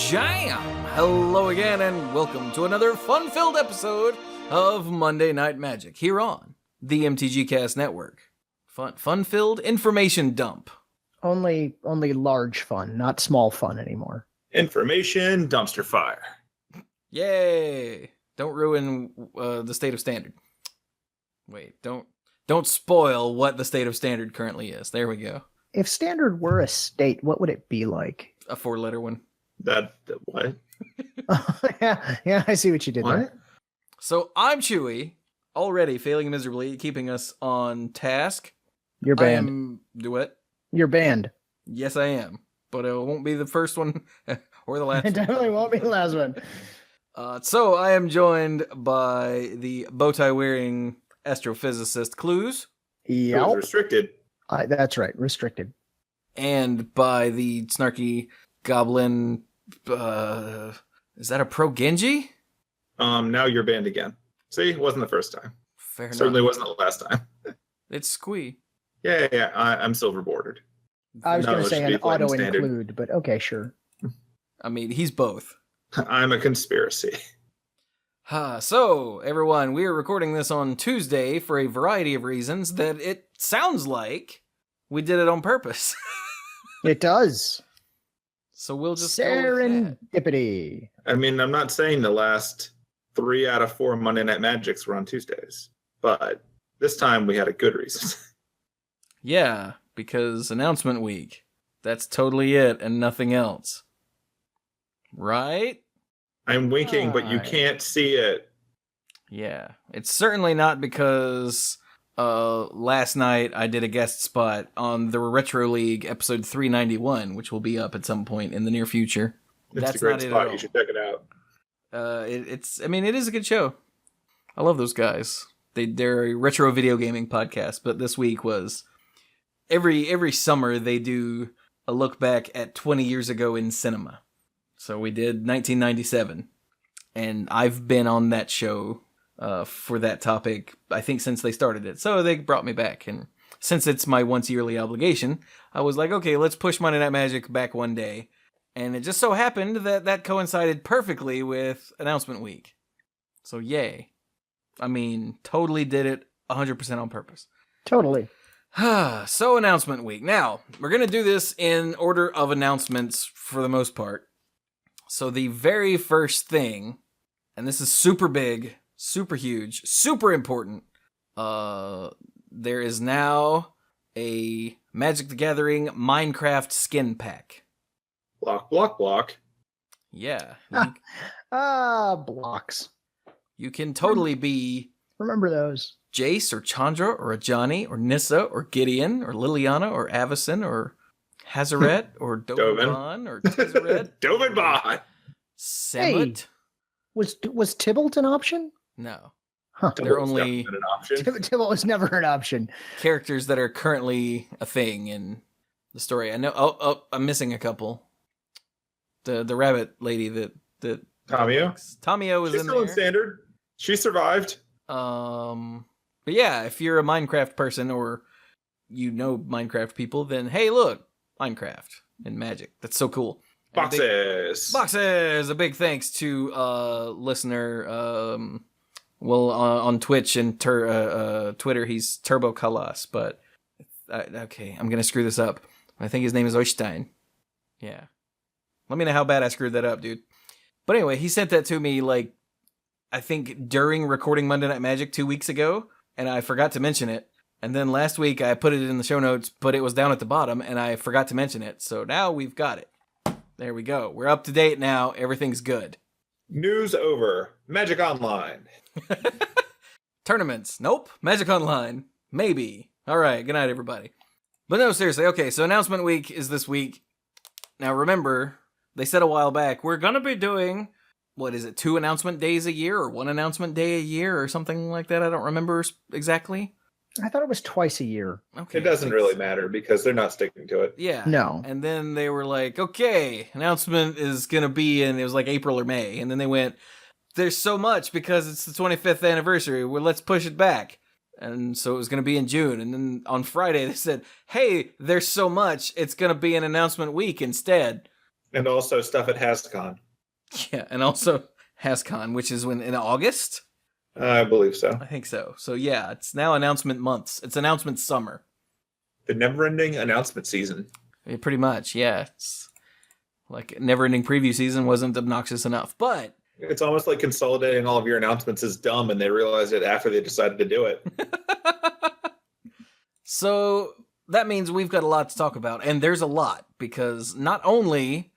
Jam! Hello again, and welcome to another fun-filled episode of Monday Night Magic here on the MTG Cast Network. Fun-filled information dump. Only large fun, not small fun anymore. Information dumpster fire. Yay! Don't ruin the state of standard. Wait, don't spoil what the state of standard currently is. There we go. If standard were a state, what would it be like? A 4-letter one. What? yeah, I see what you did there. So I'm Chewie, already failing miserably, keeping us on task. You're banned. Do what? You're banned. Yes, I am. But it won't be the first one or the last It definitely won't be the last one. So I am joined by the bowtie-wearing astrophysicist Cluze. It was Yep. restricted. That's right, restricted. And by the snarky goblin... is that a pro Genji? Now you're banned again. See, it wasn't the first time. Fair Certainly enough. wasn't the last time. It's Squee. Yeah. I'm silver bordered. I was No, going to it say should be an plain auto standard. include, but okay, sure. I mean, he's both. I'm a conspiracy. So, everyone, we are recording this on Tuesday for a variety of reasons that it sounds like we did it on purpose. It does. So we'll just go with that. Serendipity. I mean, I'm not saying the last 3 out of 4 Monday Night Magics were on Tuesdays, but this time we had a good reason. Yeah, because announcement week. That's totally it and nothing else. Right? I'm winking, but you Right. can't see it. Yeah. It's certainly not because last night I did a guest spot on the Retro League episode 391, which will be up at some point in the near future. It's That's a great not it at spot. all. You should check it out. It is a good show. I love those guys. They're a retro video gaming podcast, but this week was every summer they do a look back at 20 years ago in cinema. So we did 1997, and I've been on that show for that topic, I think, since they started it. So they brought me back, and since it's my once yearly obligation, I was like, okay, let's push Monday Night Magic back one day. And it just so happened that coincided perfectly with announcement week. So yay. I mean, totally did it 100% on purpose. Totally. So announcement week. Now, we're going to do this in order of announcements for the most part. So the very first thing, and this is super big, super huge, super important, there is now a Magic the Gathering Minecraft skin pack. Block. Yeah. Blocks. You can totally be Remember those. Jace or Chandra or Ajani or Nissa or Gideon or Liliana or Avacyn or Hazaret or Dovan or Tezzeret. Dovenbot. Samut? Was Tybalt an option? No. Huh. They're only an option. Tybalt was never an option. characters that are currently a thing in the story. I know. Oh, I'm missing a couple. The rabbit lady that Tamio? Tamio was She's in still in there. standard. She survived. But yeah, if you're a Minecraft person or you know Minecraft people, then hey, look, Minecraft and Magic. That's so cool. And Boxes. A big thanks to listener on Twitch and Twitter he's Turbo Kalas, but okay, I'm gonna screw this up. I think his name is Oystein. Yeah, let me know how bad I screwed that up, dude. But anyway, he sent that to me like I think during recording Monday Night Magic 2 weeks ago, and I forgot to mention it. And then last week I put it in the show notes, but it was down at the bottom, and I forgot to mention it. So now we've got it. There we go. We're up to date now. Everything's good. News over. Magic Online. Tournaments. Nope. Magic Online. Maybe. All right. Good night, everybody. But no, seriously. Okay, so announcement week is this week. Now remember, they said a while back, we're going to be doing, 2 announcement days a year or 1 announcement day a year or something like that? I don't remember exactly. I thought it was twice a year. Okay. It doesn't really matter because they're not sticking to it. Yeah. No. And then they were like, okay, announcement is going to be in, it was like April or May. And then they went, there's so much because it's the 25th anniversary. Well, let's push it back. And so it was going to be in June. And then on Friday they said, hey, there's so much. It's going to be an announcement week instead. And also stuff at HasCon. Yeah, and also HasCon, which is in August? I believe so. I think so. So yeah, it's now announcement months. It's announcement summer. The never-ending announcement season. Pretty much, yeah. It's like never-ending preview season wasn't obnoxious enough, but It's almost like consolidating all of your announcements is dumb, and they realized it after they decided to do it. So that means we've got a lot to talk about, and there's a lot, because not only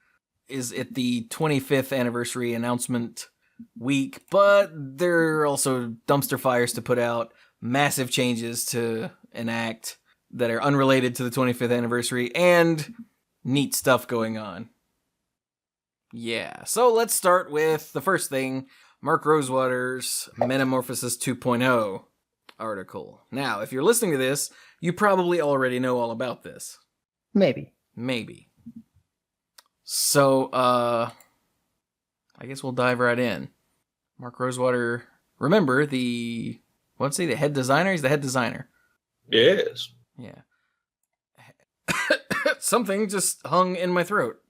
is it the 25th anniversary announcement week, but there are also dumpster fires to put out, massive changes to enact that are unrelated to the 25th anniversary, and neat stuff going on. Yeah, so let's start with the first thing, Mark Rosewater's Metamorphosis 2.0 article. Now, if you're listening to this, you probably already know all about this. Maybe. So, I guess we'll dive right in. Mark Rosewater, remember the head designer? He's the head designer. Yes. Yeah. Something just hung in my throat.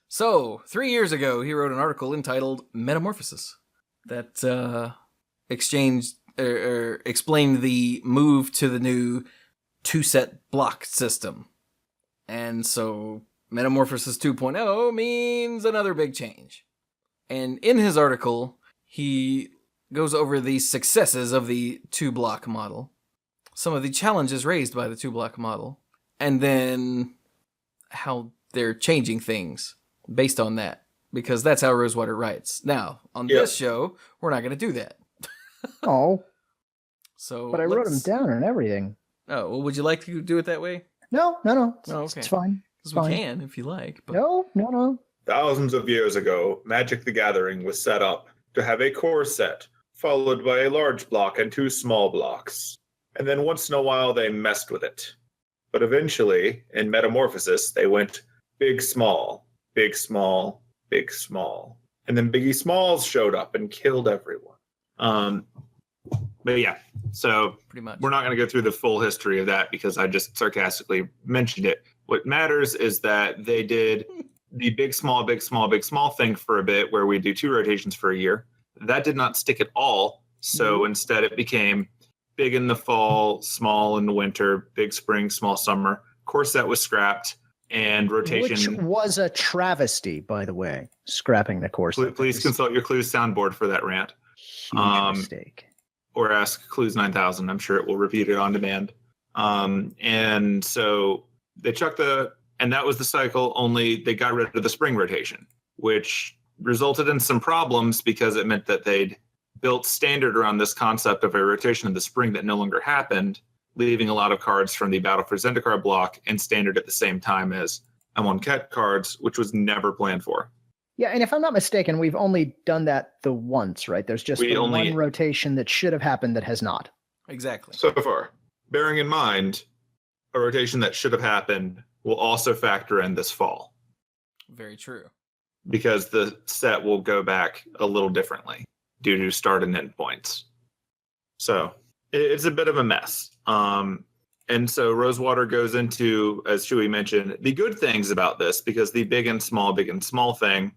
So, 3 years ago, he wrote an article entitled Metamorphosis that explained the move to the new 2-set block system. And so, Metamorphosis 2.0 means another big change. And in his article, he goes over the successes of the 2-block model, some of the challenges raised by the 2-block model, and then how they're changing things based on that, because that's how Rosewater writes. Now, on this show, we're not going to do that. Oh. So, but I wrote them down and everything. Oh, well, would you like to do it that way? No. Oh, okay. It's fine. Because we can, if you like. But... No. Thousands of years ago, Magic the Gathering was set up to have a core set, followed by a large block and 2 small blocks. And then once in a while, they messed with it. But eventually, in Metamorphosis, they went big, small, big, small, big, small. And then Biggie Smalls showed up and killed everyone. But yeah, so pretty much. We're not going to go through the full history of that because I just sarcastically mentioned it. What matters is that they did the big, small, big, small, big, small thing for a bit where we do 2 rotations for a year. That did not stick at all. So instead it became big in the fall, small in the winter, big spring, small summer. Core set was scrapped and rotation. Which was a travesty, by the way, scrapping the core set. Please consult your Cluze soundboard for that rant. Huge mistake. Or ask Cluze 9000. I'm sure it will repeat it on demand. And so they chucked and that was the cycle, only they got rid of the spring rotation, which resulted in some problems because it meant that they'd built standard around this concept of a rotation of the spring that no longer happened, leaving a lot of cards from the Battle for Zendikar block and standard at the same time as Amonkhet cards, which was never planned for. Yeah, and if I'm not mistaken, we've only done that the once, right? There's just one rotation that should have happened that has not. Exactly. So far. Bearing in mind, a rotation that should have happened will also factor in this fall. Very true. Because the set will go back a little differently due to start and end points. So it's a bit of a mess. And so Rosewater goes into, as Chewie mentioned, the good things about this, because the big and small thing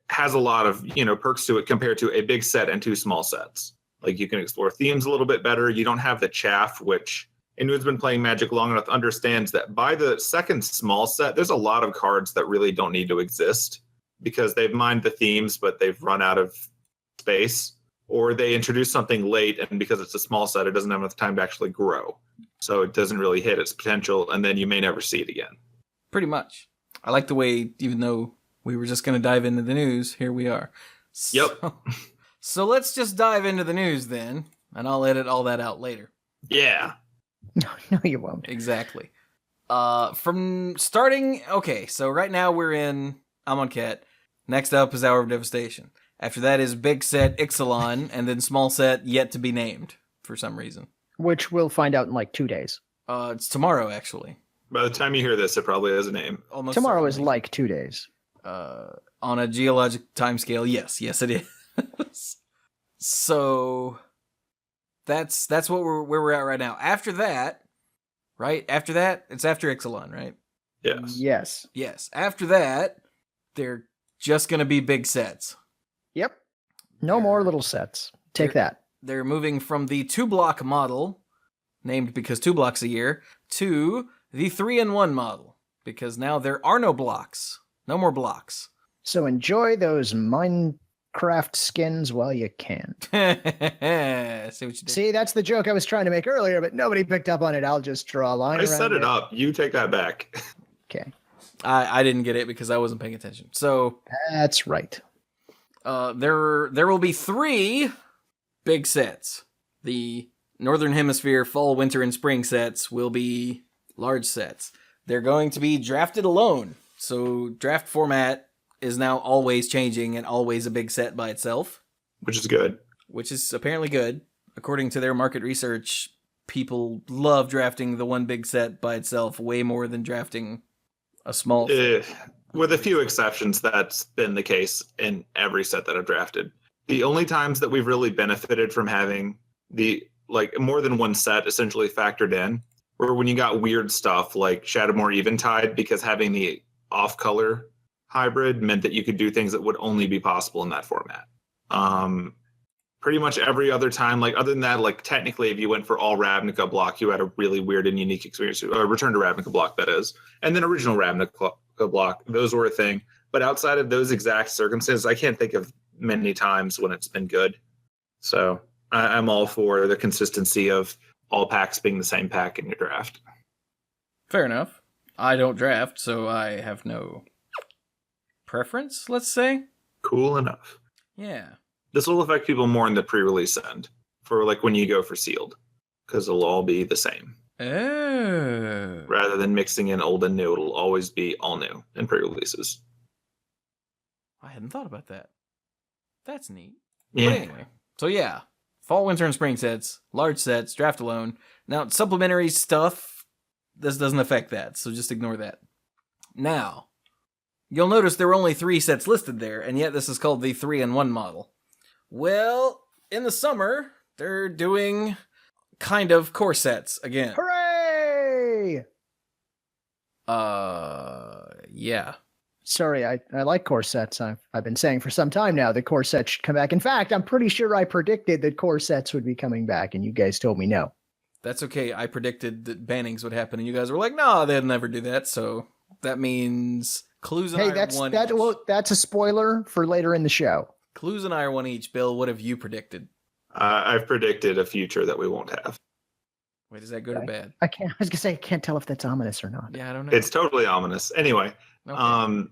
has a lot of, perks to it compared to a big set and 2 small sets. Like you can explore themes a little bit better. You don't have the chaff, which anyone who's been playing Magic long enough understands that by the second small set, there's a lot of cards that really don't need to exist because they've mined the themes, but they've run out of space, or they introduce something late, and because it's a small set, it doesn't have enough time to actually grow. So it doesn't really hit its potential, and then you may never see it again. Pretty much. I like the way, even though we were just going to dive into the news, here we are. Yep. So let's just dive into the news then, and I'll edit all that out later. Yeah. No, you won't. Exactly. So right now we're in Amonkhet. Next up is Hour of Devastation. After that is big set Ixalan, and then small set yet to be named for some reason. Which we'll find out in like 2 days. It's tomorrow, actually. By the time you hear this, it probably has a name. Almost tomorrow certainly. is like 2 days. On a geologic timescale, yes, it is. So that's where we're at right now. After that, right? After that, it's after Ixalan, right? Yes. Yes. Yes. After that, They're just going to be big sets. Yep. No more little sets. Take that. They're moving from the 2-block model, named because 2 blocks a year, to the 3-in-1 model, because now there are no blocks. No more blocks. So enjoy those Minecraft skins while you can. See what you did? See, that's the joke I was trying to make earlier, but nobody picked up on it. I'll just draw a line around it. I set it up. You take that back. Okay. I didn't get it because I wasn't paying attention. So that's right. There will be 3 big sets. The Northern Hemisphere fall, winter, and spring sets will be large sets. They're going to be drafted alone. So draft format is now always changing and always a big set by itself. Which is good. Which is apparently good. According to their market research, people love drafting the one big set by itself way more than drafting a small set. With a few exceptions, that's been the case in every set that I've drafted. The only times that we've really benefited from having the more than one set essentially factored in were when you got weird stuff like Shadowmoor Eventide, because having the off-color hybrid meant that you could do things that would only be possible in that format. Pretty much every other time, other than that, technically if you went for all Ravnica block, you had a really weird and unique experience. Return to Ravnica block, that is. And then original Ravnica block, those were a thing. But outside of those exact circumstances, I can't think of many times when it's been good. So I'm all for the consistency of all packs being the same pack in your draft. Fair enough. I don't draft, so I have no preference, let's say. Cool enough. Yeah. This will affect people more in the pre-release end for when you go for sealed, because it'll all be the same. Oh. Rather than mixing in old and new, it'll always be all new in pre-releases. I hadn't thought about that. That's neat. Yeah. But anyway, so yeah, fall, winter, and spring sets, large sets, draft alone. Now, supplementary stuff, this doesn't affect that, so just ignore that. Now, you'll notice there were only 3 sets listed there, and yet this is called the 3-in-1 model. Well, in the summer, they're doing kind of core sets again. Hooray! Yeah. Sorry, I like core sets. I've been saying for some time now that core sets should come back. In fact, I'm pretty sure I predicted that core sets would be coming back, and you guys told me no. That's okay. I predicted that bannings would happen, and you guys were like, no, they'd never do that, so that means Cluze and I are one each. Well, that's a spoiler for later in the show. Cluze and I are one each. Bill, what have you predicted? I've predicted a future that we won't have. Wait, is that good or bad? I was gonna say I can't tell if that's ominous or not. Yeah, I don't know. It's totally ominous. Anyway. Okay.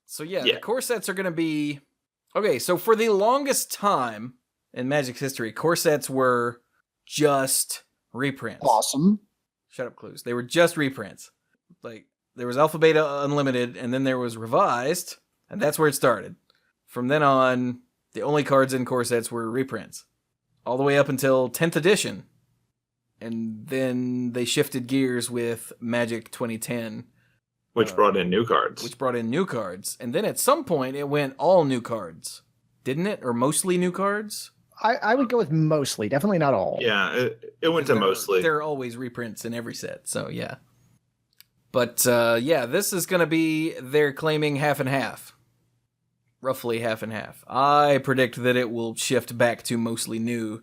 So the core sets are going to be... Okay, so for the longest time in Magic's history, core sets were just reprints. Awesome. Shut up, Cluze. They were just reprints. There was Alpha Beta Unlimited, and then there was Revised, and that's where it started. From then on, the only cards in core sets were reprints. All the way up until 10th edition. And then they shifted gears with Magic 2010. Which brought in new cards. And then at some point, it went all new cards. Didn't it? Or mostly new cards? I would go with mostly. Definitely not all. Yeah, it went to mostly. There are always reprints in every set, so yeah. But this is going to be, they're claiming half and half. Roughly half and half. I predict that it will shift back to mostly new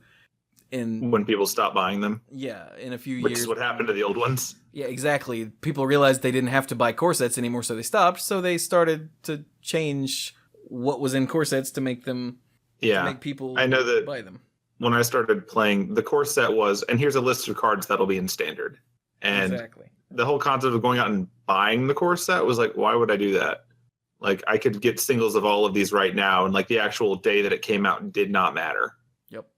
when people stop buying them. Yeah, in a few years. Which is what happened to the old ones. Yeah, exactly. People realized they didn't have to buy core sets anymore, so they stopped. So they started to change what was in core sets to make them to make people buy them. When I started playing, the core set was, and here's a list of cards that'll be in standard. And exactly. The whole concept of going out and buying the core set was why would I do that? I could get singles of all of these right now, and the actual day that it came out did not matter. Yep.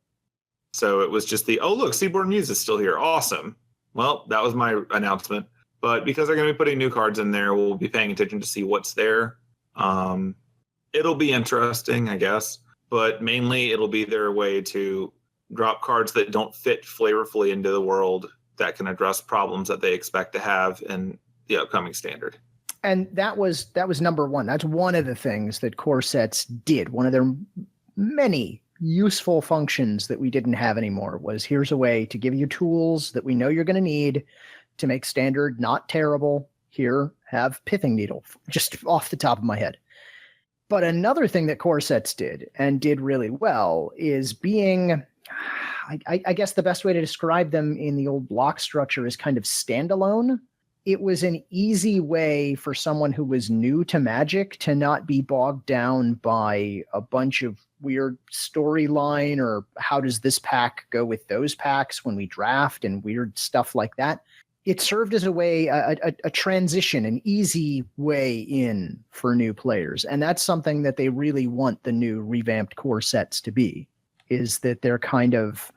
So it was just look, Seaborn Muse is still here. Awesome. Well, that was my announcement. But because they're going to be putting new cards in there, we'll be paying attention to see what's there. It'll be interesting, I guess. But mainly it'll be their way to drop cards that don't fit flavorfully into the world that can address problems that they expect to have in the upcoming standard. And that was number one. That's one of the things that core sets did. One of their many useful functions that we didn't have anymore was, here's a way to give you tools that we know you're going to need to make standard not terrible. Here, have Pithing Needle, just off the top of my head. But another thing that core sets did and did really well is being, I guess the best way to describe them in the old block structure is kind of standalone. It was an easy way for someone who was new to Magic to not be bogged down by a bunch of weird storyline or how does this pack go with those packs when we draft and weird stuff like that. It served as a way, a transition, an easy way in for new players. And that's something that they really want the new revamped core sets to be, is that they're kind of,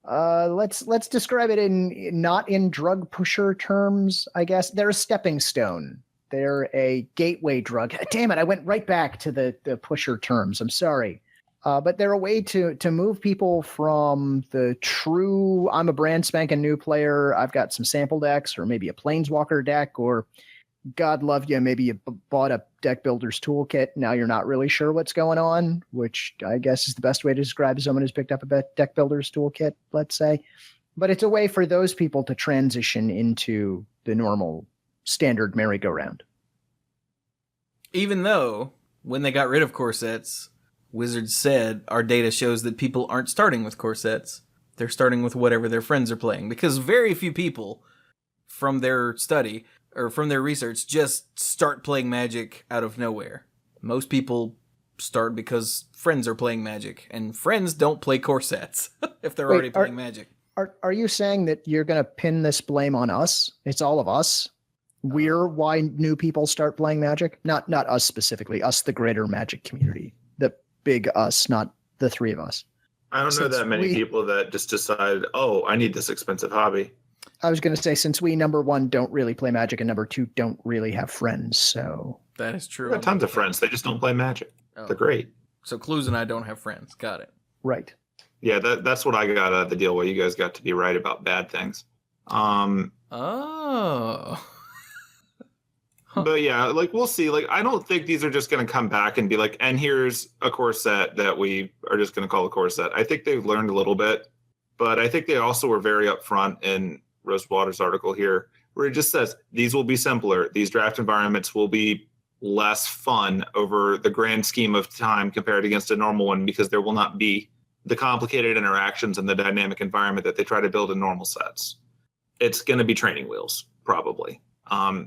let's describe it not in drug pusher terms, I guess. They're a stepping stone. They're a gateway drug. Damn it, I went right back to the pusher terms. I'm sorry. But they're a way to move people from the true, I'm a brand spanking new player, I've got some sample decks, or maybe a Planeswalker deck, or God love you, maybe you bought a deck builder's toolkit, now you're not really sure what's going on, which I guess is the best way to describe someone who's picked up a deck builder's toolkit, let's say. But it's a way for those people to transition into the normal standard merry-go-round. Even though, when they got rid of core sets, Wizards said, our data shows that people aren't starting with core sets. They're starting with whatever their friends are playing. Because very few people, from their study, or from their research, just start playing Magic out of nowhere. Most people start because friends are playing Magic. And friends don't play core sets if they're already playing Magic. Are you saying that you're going to pin this blame on us? It's all of us? We're why new people start playing Magic? Not us specifically, us, the greater Magic community. The big us, not the three of us. I don't know that many people that just decide, oh, I need this expensive hobby. I was going to say, since we, number one, don't really play Magic, and number two, don't really have friends, so... That is true. I've got tons of friends. They just don't play Magic. Oh. They're great. So Cluze and I don't have friends. Got it. Right. Yeah, that's what I got out of the deal, where you guys got to be right about bad things. Oh... Huh. But yeah, like we'll see. Like I don't think these are just going to come back and be like, and here's a core set that we are just going to call a core set. I think they've learned a little bit, but I think they also were very upfront in Rosewater's article here, where it just says these will be simpler. These draft environments will be less fun over the grand scheme of time compared against a normal one, because there will not be the complicated interactions and the dynamic environment that they try to build in normal sets. It's going to be training wheels, probably.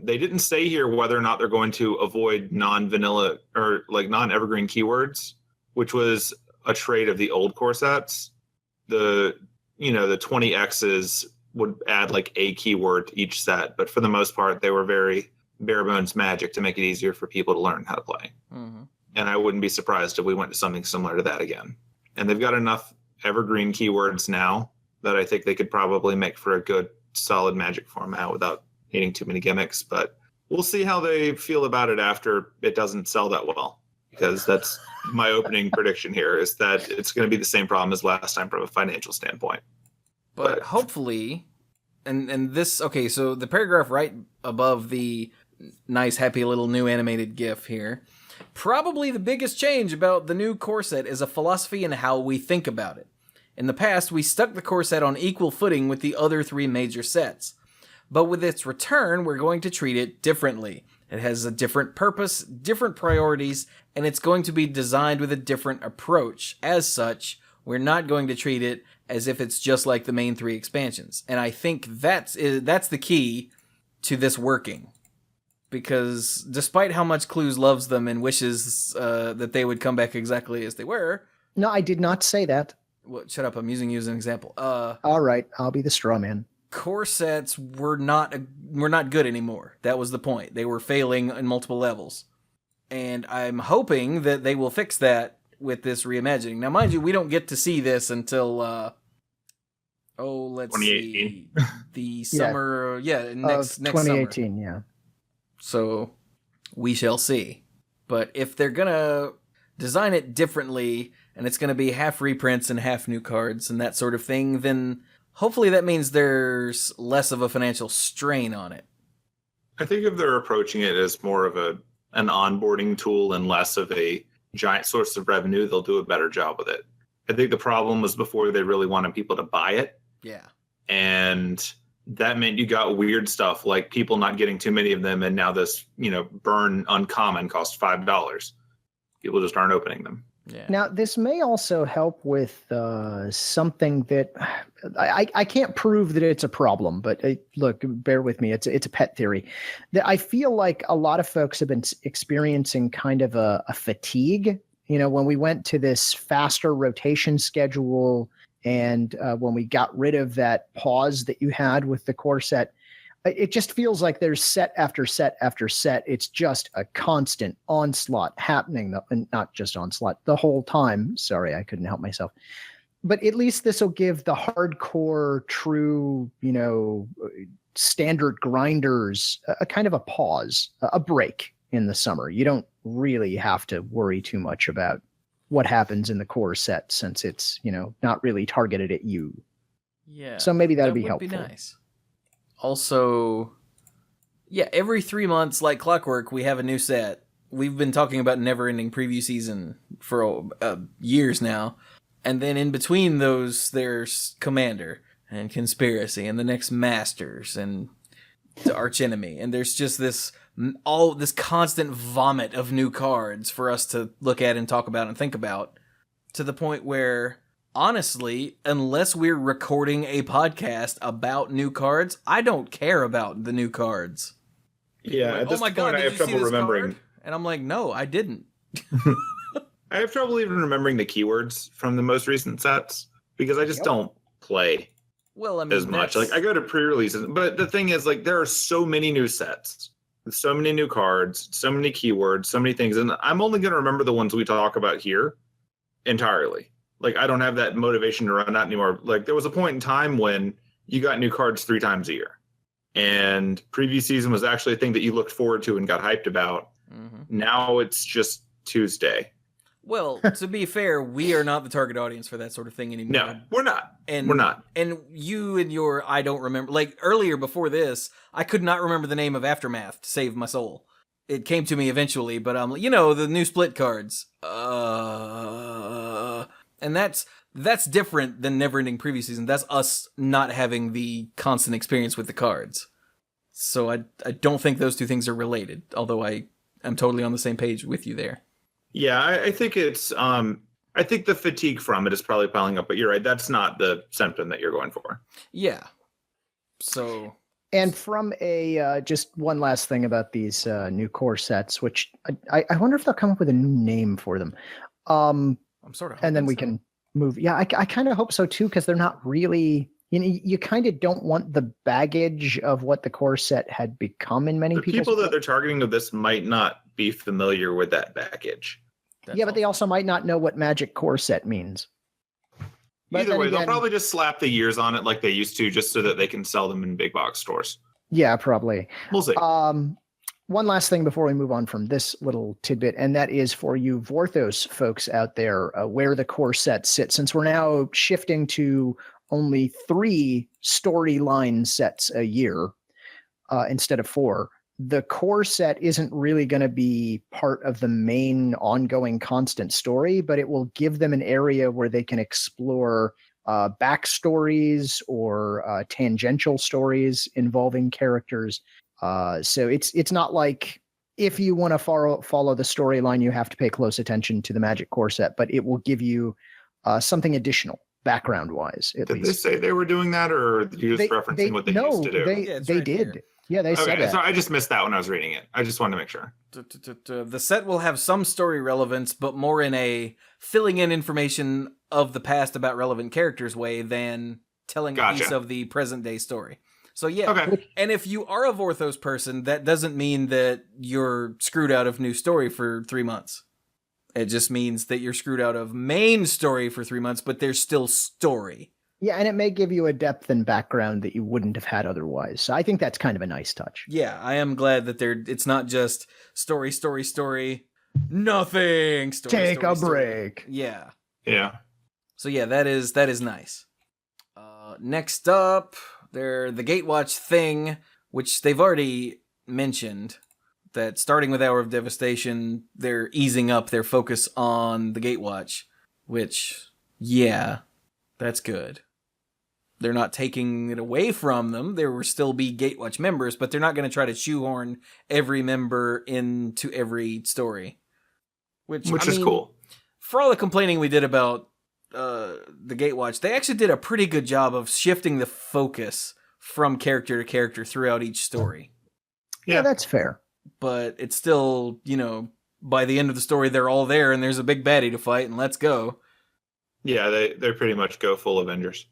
They didn't say here whether or not they're going to avoid non-vanilla or like non-evergreen keywords, which was a trait of the old core sets. The 20Xs would add like a keyword to each set, but for the most part, they were very bare bones Magic to make it easier for people to learn how to play. Mm-hmm. And I wouldn't be surprised if we went to something similar to that again. And they've got enough evergreen keywords now that I think they could probably make for a good, solid Magic format without needing too many gimmicks. But we'll see how they feel about it after it doesn't sell that well, because that's my opening prediction here, is that it's going to be the same problem as last time from a financial standpoint. But hopefully, and this, okay, so the paragraph right above the nice, happy little new animated GIF here, probably the biggest change about the new core set is a philosophy in how we think about it. In the past, we stuck the core set on equal footing with the other three major sets. But with its return, we're going to treat it differently. It has a different purpose, different priorities, and it's going to be designed with a different approach. As such, we're not going to treat it as if it's just like the main three expansions. And I think that's the key to this working. Because despite how much Cluze loves them and wishes that they would come back exactly as they were... No, I did not say that. Well, shut up, I'm using you as an example. All right, I'll be the straw man. Core sets were not good anymore. That was the point. They were failing in multiple levels. And I'm hoping that they will fix that with this reimagining. Now, mind you, we don't get to see this until, let's 2018. See, the summer, next 2018, summer. Yeah. So, we shall see. But if they're gonna design it differently, and it's gonna be half reprints and half new cards and that sort of thing, then... hopefully that means there's less of a financial strain on it. I think if they're approaching it as more of an onboarding tool and less of a giant source of revenue, they'll do a better job with it. I think the problem was before they really wanted people to buy it. Yeah. And that meant you got weird stuff like people not getting too many of them, and now this, burn uncommon costs $5. People just aren't opening them. Yeah. Now, this may also help with something that I can't prove that it's a problem, but look, bear with me. It's a pet theory that I feel like a lot of folks have been experiencing kind of a fatigue. You know, when we went to this faster rotation schedule and when we got rid of that pause that you had with the core set, it just feels like there's set after set after set. It's just a constant onslaught happening, and not just onslaught the whole time. Sorry, I couldn't help myself. But at least this will give the hardcore, true, standard grinders a kind of a pause, a break in the summer. You don't really have to worry too much about what happens in the core set since it's, not really targeted at you. Yeah. So maybe that'd be would helpful. Be nice. Also, yeah, every 3 months, like clockwork, we have a new set. We've been talking about Neverending Preview Season for years now. And then in between those, there's Commander and Conspiracy and the next Masters and the Archenemy. And there's just this constant vomit of new cards for us to look at and talk about and think about, to the point where, honestly, unless we're recording a podcast about new cards, I don't care about the new cards. Yeah, Like, at this point, I have trouble remembering. Card? And I'm like, no, I didn't. I have trouble even remembering the keywords from the most recent sets because I just don't play as much. Like, I go to pre-releases, but the thing is, like, there are so many new sets, so many new cards, so many keywords, so many things, and I'm only going to remember the ones we talk about here entirely. Like, I don't have that motivation to run out anymore. Like, there was a point in time when you got new cards 3 times a year. And preview season was actually a thing that you looked forward to and got hyped about. Mm-hmm. Now it's just Tuesday. Well, to be fair, we are not the target audience for that sort of thing anymore. No, we're not. We're not. And you and your I don't remember. Like, earlier before this, I could not remember the name of Aftermath to save my soul. It came to me eventually, but I'm like, the new split cards. And that's different than Neverending Preview Season. That's us not having the constant experience with the cards. So I don't think those two things are related, although I am totally on the same page with you there. Yeah, I think it's I think the fatigue from it is probably piling up, but you're right, that's not the symptom that you're going for. Yeah. So, and from a just one last thing about these new core sets, which I wonder if they'll come up with a new name for them. I'm sort of, and then we can move. Yeah, I kind of hope so too, because they're not really. You kind of don't want the baggage of what the core set had become in many people that they're targeting of this might not be familiar with that baggage. But they also might not know what Magic core set means. But either way, they'll probably just slap the years on it like they used to, just so that they can sell them in big box stores. Yeah, probably. We'll see. One last thing before we move on from this little tidbit, and that is for you Vorthos folks out there, where the core set sits. Since we're now shifting to only 3 storyline sets a year instead of 4, the core set isn't really going to be part of the main ongoing constant story, but it will give them an area where they can explore backstories or tangential stories involving characters. So it's not like if you want to follow the storyline, you have to pay close attention to the Magic core set, but it will give you something additional background-wise. Did they say they were doing that, or are you just referencing what they used to do? They did. Here. Yeah, they said that. So I just missed that when I was reading it. I just wanted to make sure. The set will have some story relevance, but more in a filling in information of the past about relevant characters way than telling a piece of the present day story. So yeah, and if you are a Vorthos person, that doesn't mean that you're screwed out of new story for 3 months. It just means that you're screwed out of main story for 3 months, but there's still story. Yeah, and it may give you a depth and background that you wouldn't have had otherwise. So I think that's kind of a nice touch. Yeah, I am glad that it's not just story, nothing. Take a break. Yeah. Yeah. So yeah, that is nice. Next up, the Gatewatch thing, which they've already mentioned, that starting with Hour of Devastation, they're easing up their focus on the Gatewatch, which, yeah, that's good. They're not taking it away from them. There will still be Gatewatch members, but they're not going to try to shoehorn every member into every story. which is cool. For all the complaining we did about the Gatewatch, they actually did a pretty good job of shifting the focus from character to character throughout each story. Yeah, that's fair. But it's still, by the end of the story, they're all there and there's a big baddie to fight and let's go. Yeah, they pretty much go full Avengers.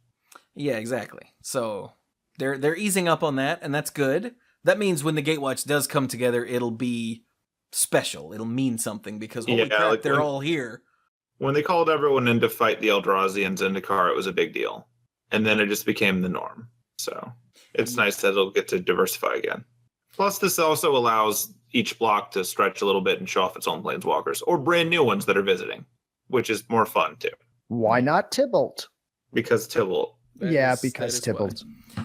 Yeah, exactly. So they're easing up on that, and that's good. That means when the Gatewatch does come together, it'll be special. It'll mean something because holy crap, like they're all here. When they called everyone in to fight the Eldrazi and Zendikar, it was a big deal. And then it just became the norm. So it's nice that it'll get to diversify again. Plus, this also allows each block to stretch a little bit and show off its own planeswalkers, or brand new ones that are visiting, which is more fun, too. Why not Tybalt? Because Tybalt. Because Tybalt.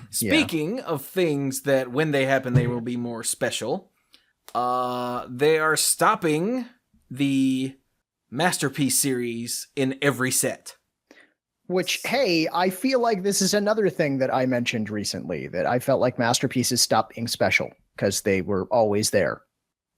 Speaking of things that when they happen, they will be more special, they are stopping the Masterpiece series in every set. Which, hey, I feel like this is another thing that I mentioned recently, that I felt like Masterpieces stopped being special because they were always there.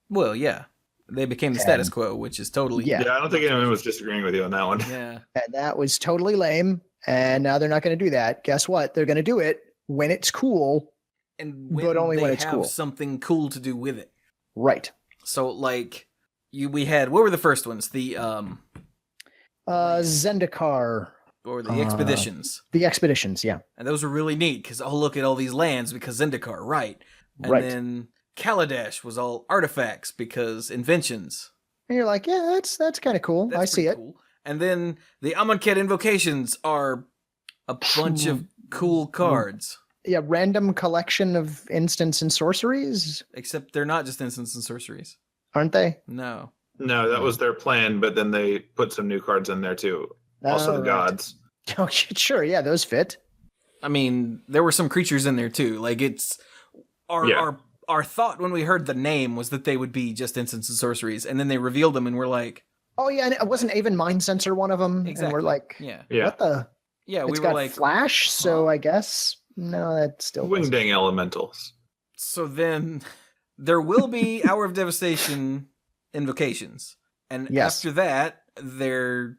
Well, yeah. They became the status quo, which is totally... Yeah, I don't think anyone was disagreeing with you on that one. Yeah. And that was totally lame, and now they're not going to do that. Guess what? They're going to do it when it's cool, but only when it's cool. Something cool to do with it. Right. So, like, we had... What were the first ones? The... Zendikar... Or the Expeditions. The Expeditions, yeah. And those were really neat, because, look at all these lands, because Zendikar, right. And then Kaladesh was all artifacts, because inventions. And you're like, yeah, that's kind of cool. I see it. Cool. And then the Amonkhet Invocations are a bunch of cool cards. Yeah, random collection of instants and sorceries. Except they're not just instants and sorceries. Aren't they? No. No, that was their plan, but then they put some new cards in there, too. Also the gods. Oh, sure. Yeah, those fit. I mean, there were some creatures in there too. Like it's our thought when we heard the name was that they would be just instants and sorceries, and then they revealed them, and we're like, "Oh yeah, and it wasn't even Mind Sensor one of them." Exactly. And we're like, what the? Yeah, we it's were got like Flash, so I guess no, that's still Wingding Elementals. So then there will be Hour of Devastation invocations, and after that, they're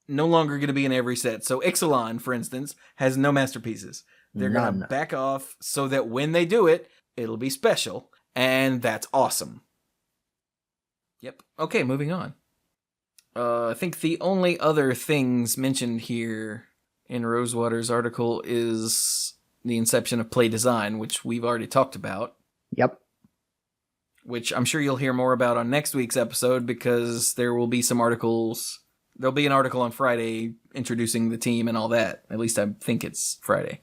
no longer going to be in every set. So Ixalan, for instance, has no masterpieces. They're going to back off so that when they do it, it'll be special. And that's awesome. Yep. Okay, moving on. I think the only other things mentioned here in Rosewater's article is the inception of play design, which we've already talked about. Yep. Which I'm sure you'll hear more about on next week's episode because there will be some articles... There'll be an article on Friday introducing the team and all that. At least I think it's Friday.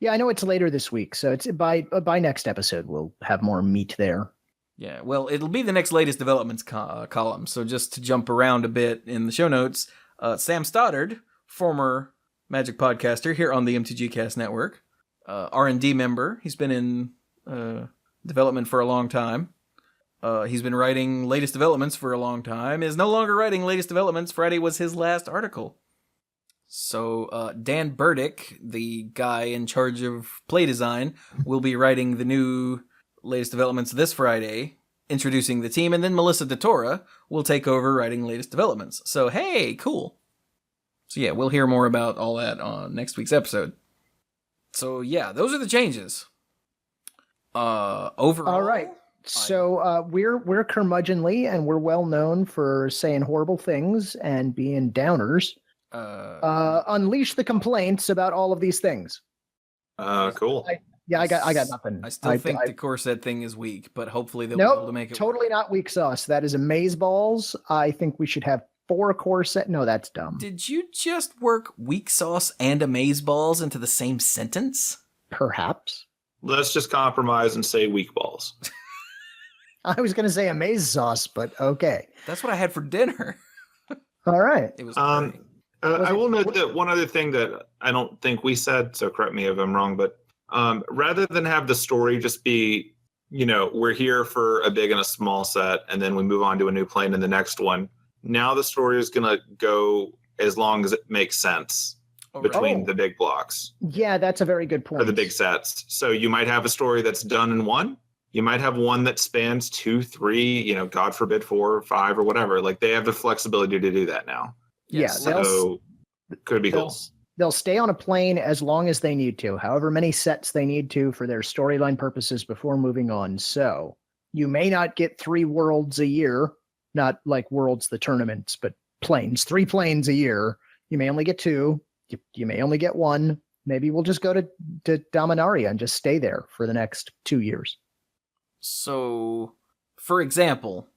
Yeah, I know it's later this week, so it's by next episode we'll have more meat there. Yeah, well, it'll be the next latest developments column. So just to jump around a bit in the show notes, Sam Stoddard, former Magic podcaster here on the MTG Cast Network, R&D member. He's been in development for a long time. He's been writing latest developments for a long time, is no longer writing latest developments. Friday was his last article. So Dan Burdick, the guy in charge of play design, will be writing the new latest developments this Friday, introducing the team, and then Melissa DeTora will take over writing latest developments. So, hey, cool. So yeah, we'll hear more about all that on next week's episode. So yeah, those are the changes. Overall... All right. So we're curmudgeonly, and we're well known for saying horrible things and being downers. Unleash the complaints about all of these things. Cool. I got nothing. I still think the Corset thing is weak, but hopefully they'll be able to make it totally work. Not weak sauce. That is amazeballs. I think we should have 4 Corset. No, that's dumb. Did you just work weak sauce and amazeballs into the same sentence? Perhaps. Let's just compromise and say weak balls. I was going to say amaze sauce, but okay. That's what I had for dinner. All right. It was I will note that one other thing that I don't think we said, so correct me if I'm wrong, but rather than have the story just be, we're here for a big and a small set, and then we move on to a new plane in the next one. Now the story is going to go as long as it makes sense between the big blocks. Yeah, that's a very good point. Or the big sets. So you might have a story that's done in one. You might have one that spans 2, 3, God forbid 4 or 5 or whatever. Like they have the flexibility to do that now. Yes. Yeah, So could be cool. They'll stay on a plane as long as they need to, however many sets they need to for their storyline purposes before moving on. So you may not get 3 worlds a year, not like worlds, the tournaments, but planes, 3 planes a year. You may only get 2. You may only get 1. Maybe we'll just go to Dominaria and just stay there for the next 2 years. So, for example,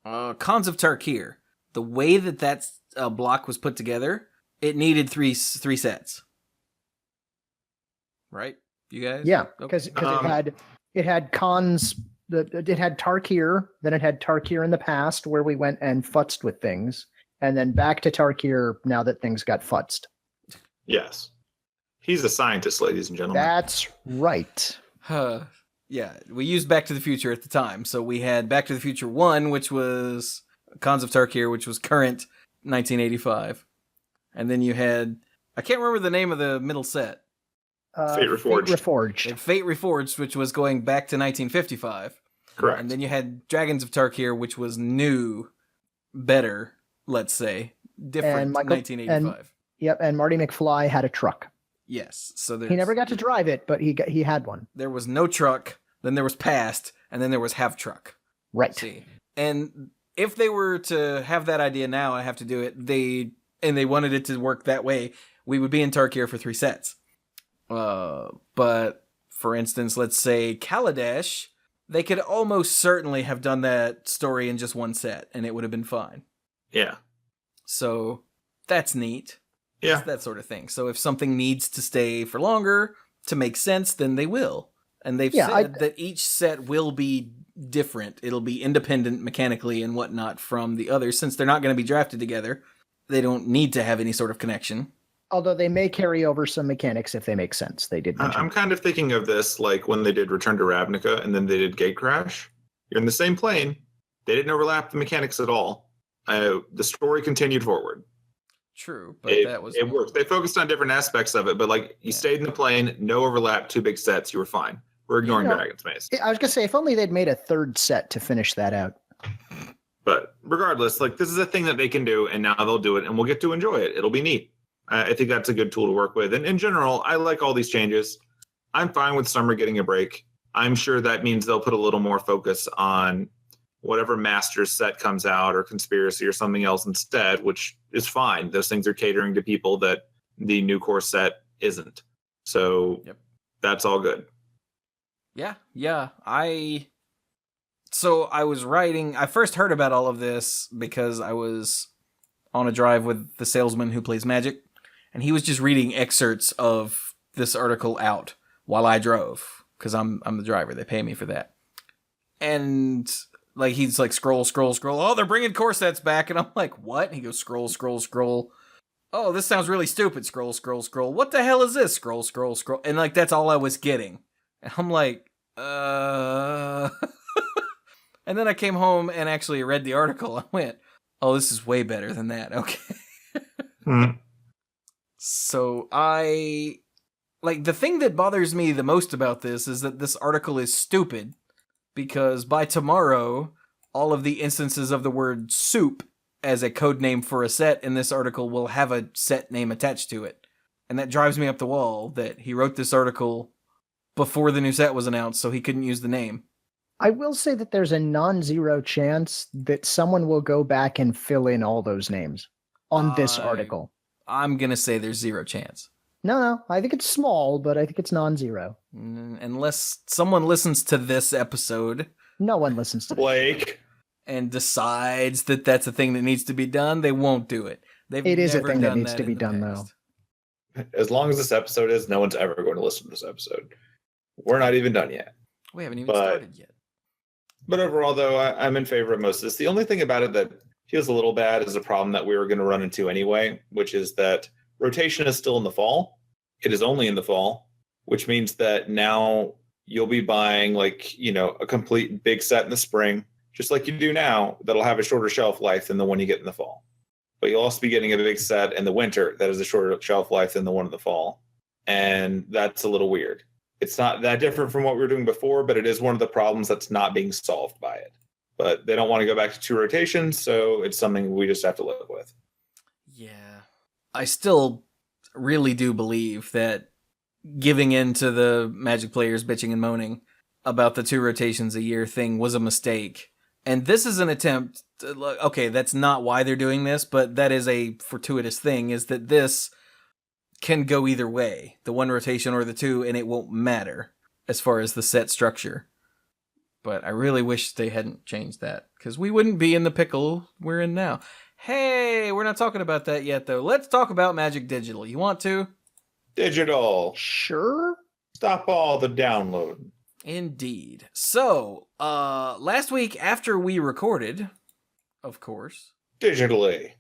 Cons of Tarkir, the way that block was put together, it needed three sets. Right? You guys? Yeah, because it had cons. It had Tarkir, then it had Tarkir in the past where we went and futzed with things, and then back to Tarkir now that things got futzed. Yes. He's a scientist, ladies and gentlemen. That's right. Yeah, we used Back to the Future at the time. So we had Back to the Future 1, which was Cons of Tarkir, which was current 1985. And then you had, I can't remember the name of the middle set. Fate Reforged. Fate Reforged, which was going back to 1955. Correct. And then you had Dragons of Tarkir, which was new, better, let's say, different, 1985. And Marty McFly had a truck. Yes, so he never got to drive it, but he had one. There was no truck, then there was past, and then there was have truck. Right. See, and if they were to have that idea now, I have to do it. They wanted it to work that way. We would be in Tarkir for 3 sets. But for instance, let's say Kaladesh, they could almost certainly have done that story in just 1 set, and it would have been fine. Yeah. So that's neat. Yeah. It's that sort of thing. So if something needs to stay for longer to make sense, then they will. And they've said that each set will be different. It'll be independent mechanically and whatnot from the others. Since they're not going to be drafted together, they don't need to have any sort of connection. Although they may carry over some mechanics if they make sense. They did mention. I'm kind of thinking of this like when they did Return to Ravnica and then they did Gate Crash. You're in the same plane. They didn't overlap the mechanics at all. The story continued forward. True, but it worked. They focused on different aspects of it, but like you stayed in the plane, no overlap, 2 big sets, you were fine. We're ignoring Dragon's Maze. I was gonna say if only they'd made a 3rd set to finish that out. But regardless, like this is a thing that they can do, and now they'll do it, and we'll get to enjoy it. It'll be neat. I think that's a good tool to work with. And in general, I like all these changes. I'm fine with Summer getting a break. I'm sure that means they'll put a little more focus on whatever Masters set comes out or Conspiracy or something else instead, which is fine. Those things are catering to people that the new core set isn't. So That's all good. Yeah. I was writing, I first heard about all of this because I was on a drive with the salesman who plays Magic, and he was just reading excerpts of this article out while I drove, because I'm the driver. They pay me for that. And like he's like scroll. Oh, they're bringing core sets back, and I'm like, what? And he goes scroll. Oh, this sounds really stupid. Scroll. What the hell is this? Scroll. And like that's all I was getting. And I'm like, And then I came home and actually read the article. I went, oh, this is way better than that. Okay. So the thing that bothers me the most about this is that this article is stupid, because by tomorrow, all of the instances of the word soup as a code name for a set in this article will have a set name attached to it. And that drives me up the wall that he wrote this article before the new set was announced, so he couldn't use the name. I will say that there's a non-zero chance that someone will go back and fill in all those names on this article. I'm going to say there's 0 chance. No, I think it's small, but I think it's non-zero. Unless someone listens to this episode. No one listens to Blake. And decides that that's a thing that needs to be done, they won't do it. It is a thing that needs to be done, though. As long as this episode is, no one's ever going to listen to this episode. We're not even done yet. We haven't even started yet. But overall, though, I'm in favor of most of this. The only thing about it that feels a little bad is a problem that we were going to run into anyway, which is that rotation is still in the fall. It is only in the fall, which means that now you'll be buying a complete big set in the spring, just like you do now, that'll have a shorter shelf life than the one you get in the fall. But you'll also be getting a big set in the winter that has a shorter shelf life than the one in the fall. And that's a little weird. It's not that different from what we were doing before, but it is one of the problems that's not being solved by it. But they don't want to go back to 2 rotations, so it's something we just have to live with. Yeah. I still really do believe that giving in to the Magic players bitching and moaning about the 2 rotations a year thing was a mistake. And this is an attempt to, okay, that's not why they're doing this, but that is a fortuitous thing, is that this can go either way, the 1 rotation or the 2, and it won't matter as far as the set structure. But I really wish they hadn't changed that, because we wouldn't be in the pickle we're in now. Hey, we're not talking about that yet, though. Let's talk about Magic Digital. You want to? Digital. Sure. Stop all the download. Indeed. So, last week after we recorded, of course, Digitally.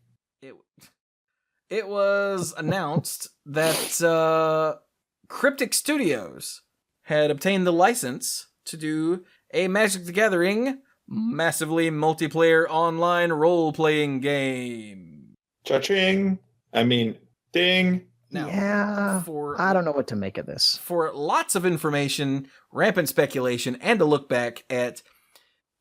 it was announced that Cryptic Studios had obtained the license to do a Magic the Gathering massively multiplayer online role-playing game. Cha-ching. I mean, ding. Now, yeah, I don't know what to make of this. For lots of information, rampant speculation, and a look back at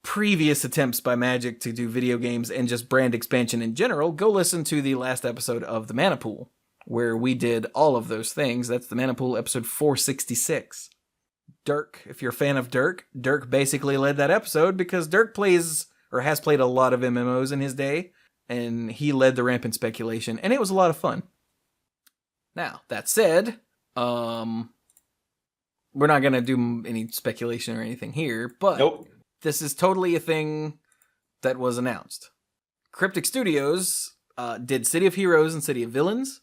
previous attempts by Magic to do video games and just brand expansion in general, go listen to the last episode of the Mana Pool, where we did all of those things. That's the Mana Pool episode 466. Dirk, if you're a fan of Dirk basically led that episode because Dirk plays, or has played, a lot of MMOs in his day, and he led the rampant speculation, and it was a lot of fun. Now, that said, we're not going to do any speculation or anything here, but Nope. This is totally a thing that was announced. Cryptic Studios did City of Heroes and City of Villains.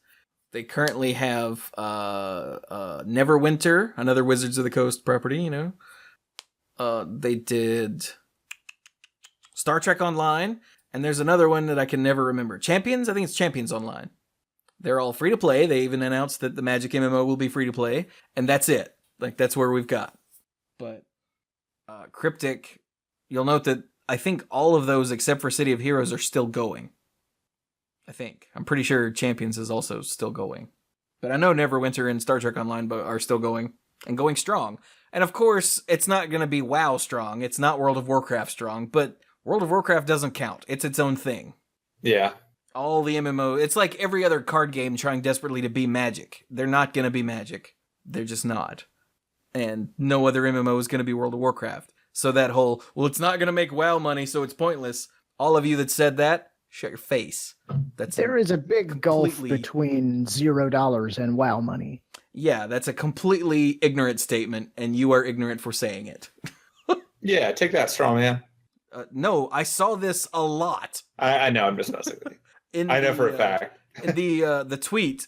They currently have Neverwinter, another Wizards of the Coast property, you know. They did Star Trek Online, and there's another one that I can never remember. Champions? I think it's Champions Online. They're all free to play. They even announced that the Magic MMO will be free to play, and that's it. Like, that's where we've got. But Cryptic, you'll note that I think all of those except for City of Heroes are still going. I think. I'm pretty sure Champions is also still going. But I know Neverwinter and Star Trek Online are still going, and going strong. And of course, it's not going to be WoW strong. It's not World of Warcraft strong, but World of Warcraft doesn't count. It's its own thing. Yeah. All the MMO, it's like every other card game trying desperately to be Magic. They're not going to be Magic. They're just not. And no other MMO is going to be World of Warcraft. So that whole, well, it's not going to make WoW money, so it's pointless. All of you that said that, shut your face. There is a big gulf between $0 and WoW money. Yeah, that's a completely ignorant statement, and you are ignorant for saying it. Yeah, take that, strong man. No, I saw this a lot. I know, I'm just messing with you. I know for a fact. The tweet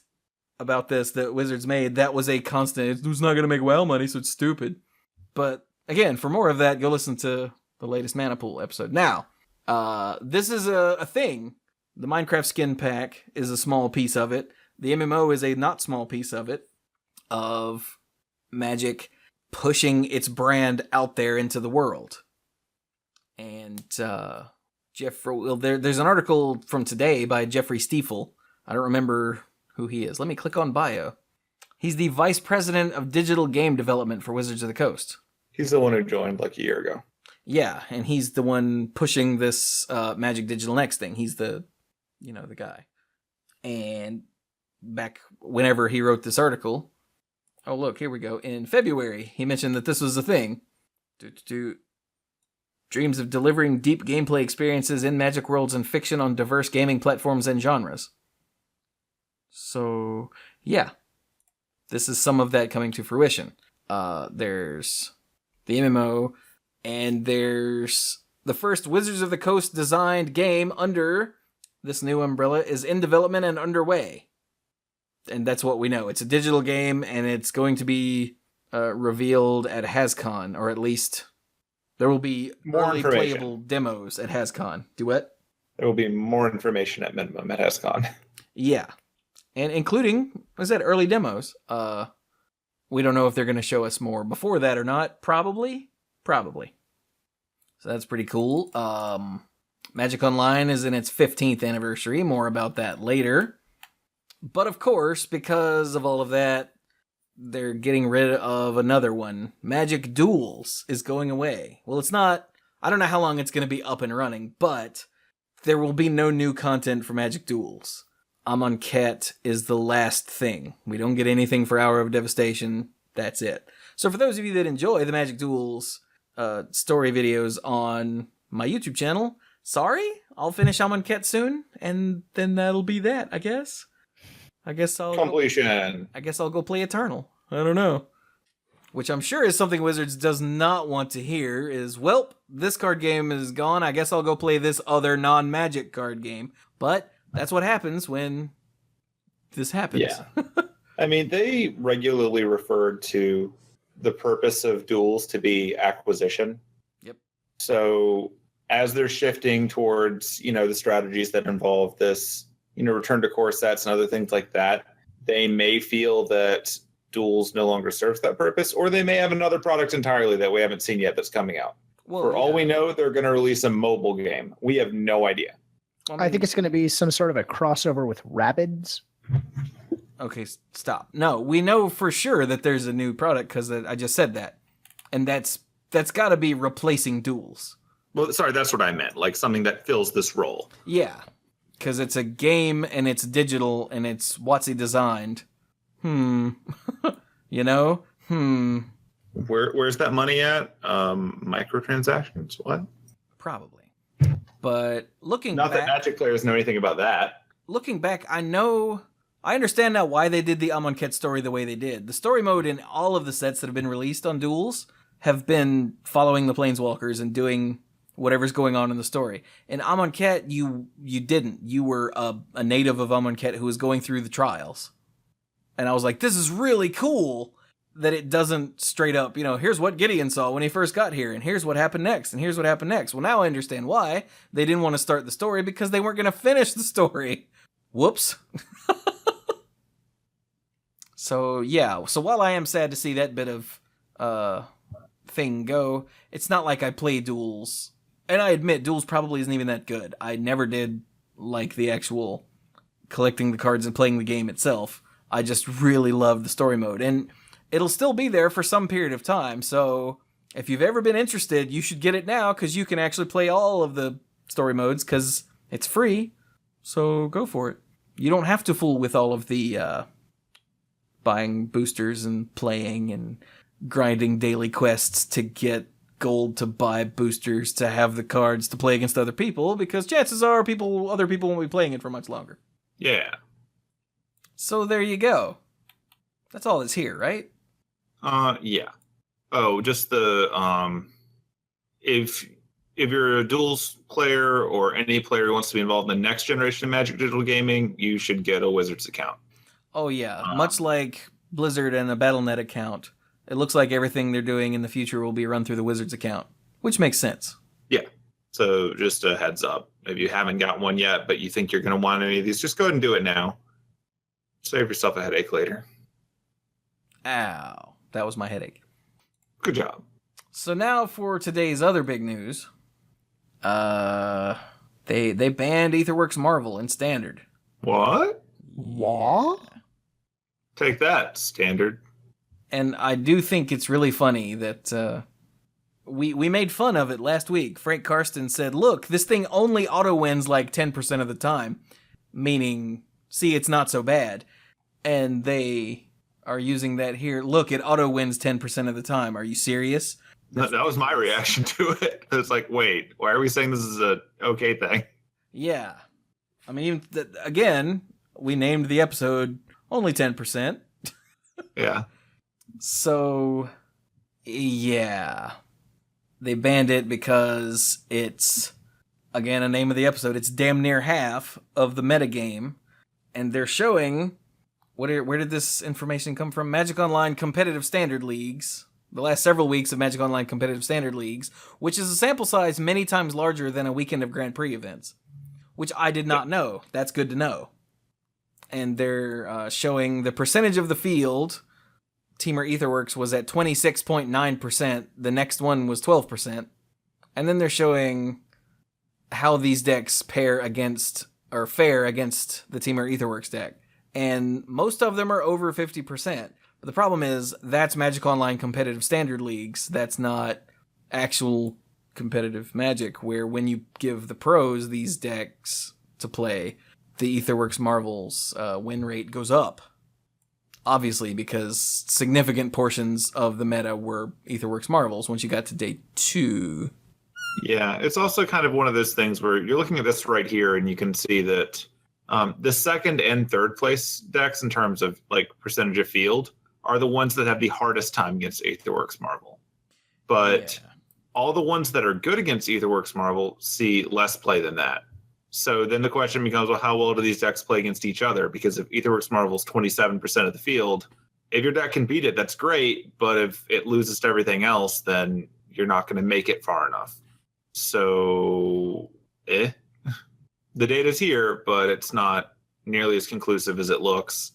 about this that Wizards made, that was a constant, it's not going to make WoW money, so it's stupid. But again, for more of that, go listen to the latest Mana Pool episode. Now, this is a thing. The Minecraft skin pack is a small piece of it. The MMO is a not small piece of it, of Magic pushing its brand out there into the world. And there's an article from today by Jeffrey Stiefel. I don't remember who he is. Let me click on bio. He's the Vice President of Digital Game Development for Wizards of the Coast. He's the one who joined like a year ago. Yeah, and he's the one pushing this Magic Digital Next thing. He's the guy. And back whenever he wrote this article, oh look, here we go. In February, he mentioned that this was a thing. Dreams of delivering deep gameplay experiences in Magic worlds and fiction on diverse gaming platforms and genres. So, yeah. This is some of that coming to fruition. There's the MMO, and there's the first Wizards of the Coast designed game under this new umbrella is in development and underway. And that's what we know. It's a digital game, and it's going to be revealed at HasCon, or at least there will be more early playable demos at HasCon. Do what? There will be more information at minimum at HasCon. Yeah. And including, early demos. We don't know if they're going to show us more before that or not. Probably. So that's pretty cool. Magic Online is in its 15th anniversary. More about that later. But of course, because of all of that, they're getting rid of another one. Magic Duels is going away. Well, it's not. I don't know how long it's going to be up and running, but there will be no new content for Magic Duels. Amonkhet is the last thing. We don't get anything for Hour of Devastation. That's it. So for those of you that enjoy the Magic Duels story videos on my YouTube channel, sorry, I'll finish Amonkhet soon, and then that'll be that, I guess. Completion. I guess I'll go play Eternal. I don't know. Which I'm sure is something Wizards does not want to hear is, well, this card game is gone. I guess I'll go play this other non-Magic card game. But that's what happens when this happens. Yeah. I mean, they regularly referred to the purpose of duels to be acquisition. Yep. So as they're shifting towards, the strategies that involve this, return to core sets and other things like that, they may feel that duels no longer serves that purpose, or they may have another product entirely that we haven't seen yet that's coming out. Well, For all we know, they're going to release a mobile game. We have no idea. I think it's going to be some sort of a crossover with Rabbids. Okay, stop. No, we know for sure that there's a new product because I just said that. And that's got to be replacing duels. Well, sorry, that's what I meant. Like something that fills this role. Yeah, because it's a game and it's digital and it's WotC designed. Where's that money at? Microtransactions? What? Probably. But looking Not back... that Magic players know anything about that. Looking back, I understand now why they did the Amonkhet story the way they did. The story mode in all of the sets that have been released on Duels have been following the Planeswalkers and doing whatever's going on in the story. In Amonkhet, you didn't. You were a native of Amonkhet who was going through the trials. And I was like, this is really cool that it doesn't straight up, here's what Gideon saw when he first got here, and here's what happened next, and here's what happened next. Well, now I understand why they didn't want to start the story, because they weren't going to finish the story. Whoops. So, yeah. So while I am sad to see that bit of thing go, it's not like I play Duels. And I admit, Duels probably isn't even that good. I never did like the actual collecting the cards and playing the game itself. I just really love the story mode. And it'll still be there for some period of time. So if you've ever been interested, you should get it now, because you can actually play all of the story modes because it's free. So go for it. You don't have to fool with all of the buying boosters and playing and grinding daily quests to get gold to buy boosters to have the cards to play against other people, because chances are other people won't be playing it for much longer. Yeah. So there you go. That's all that's here, right? Yeah. Oh, just the if you're a Duels player or any player who wants to be involved in the next generation of Magic Digital Gaming, you should get a Wizards account. Oh yeah, much like Blizzard and a Battle.net account, it looks like everything they're doing in the future will be run through the Wizards account, which makes sense. Yeah. So just a heads up, if you haven't got one yet, but you think you're going to want any of these, just go ahead and do it now. Save yourself a headache later. Ow, that was my headache. Good job. So now for today's other big news. They banned Aetherworks Marvel in Standard. What? What? Take that, Standard. And I do think it's really funny that we made fun of it last week. Frank Karsten said, look, this thing only auto-wins like 10% of the time. Meaning, see, it's not so bad. And they are using that here. Look, it auto-wins 10% of the time. Are you serious? That was my reaction to it. It's like, wait, why are we saying this is a okay thing? Yeah. I mean, again, we named the episode only 10%. Yeah. So, yeah. They banned it because it's, again, a name of the episode. It's damn near half of the metagame. And they're showing, where did this information come from? Magic Online Competitive Standard Leagues. The last several weeks of Magic Online Competitive Standard Leagues, which is a sample size many times larger than a weekend of Grand Prix events. Which I did not know. That's good to know. And they're showing the percentage of the field. Teamer Aetherworks was at 26.9%. The next one was 12%. And then they're showing how these decks fare against the Teamer Aetherworks deck. And most of them are over 50%. But the problem is that's Magic Online competitive standard leagues. That's not actual competitive Magic, where when you give the pros these decks to play, the Aetherworks Marvels win rate goes up. Obviously, because significant portions of the meta were Aetherworks Marvels once you got to day 2. Yeah, it's also kind of one of those things where you're looking at this right here and you can see that the second and third place decks in terms of like percentage of field are the ones that have the hardest time against Aetherworks Marvel. But all the ones that are good against Aetherworks Marvel see less play than that. So then the question becomes, well, how well do these decks play against each other? Because if Aetherworks Marvel is 27% of the field, if your deck can beat it, that's great. But if it loses to everything else, then you're not going to make it far enough. So, The data's here, but it's not nearly as conclusive as it looks.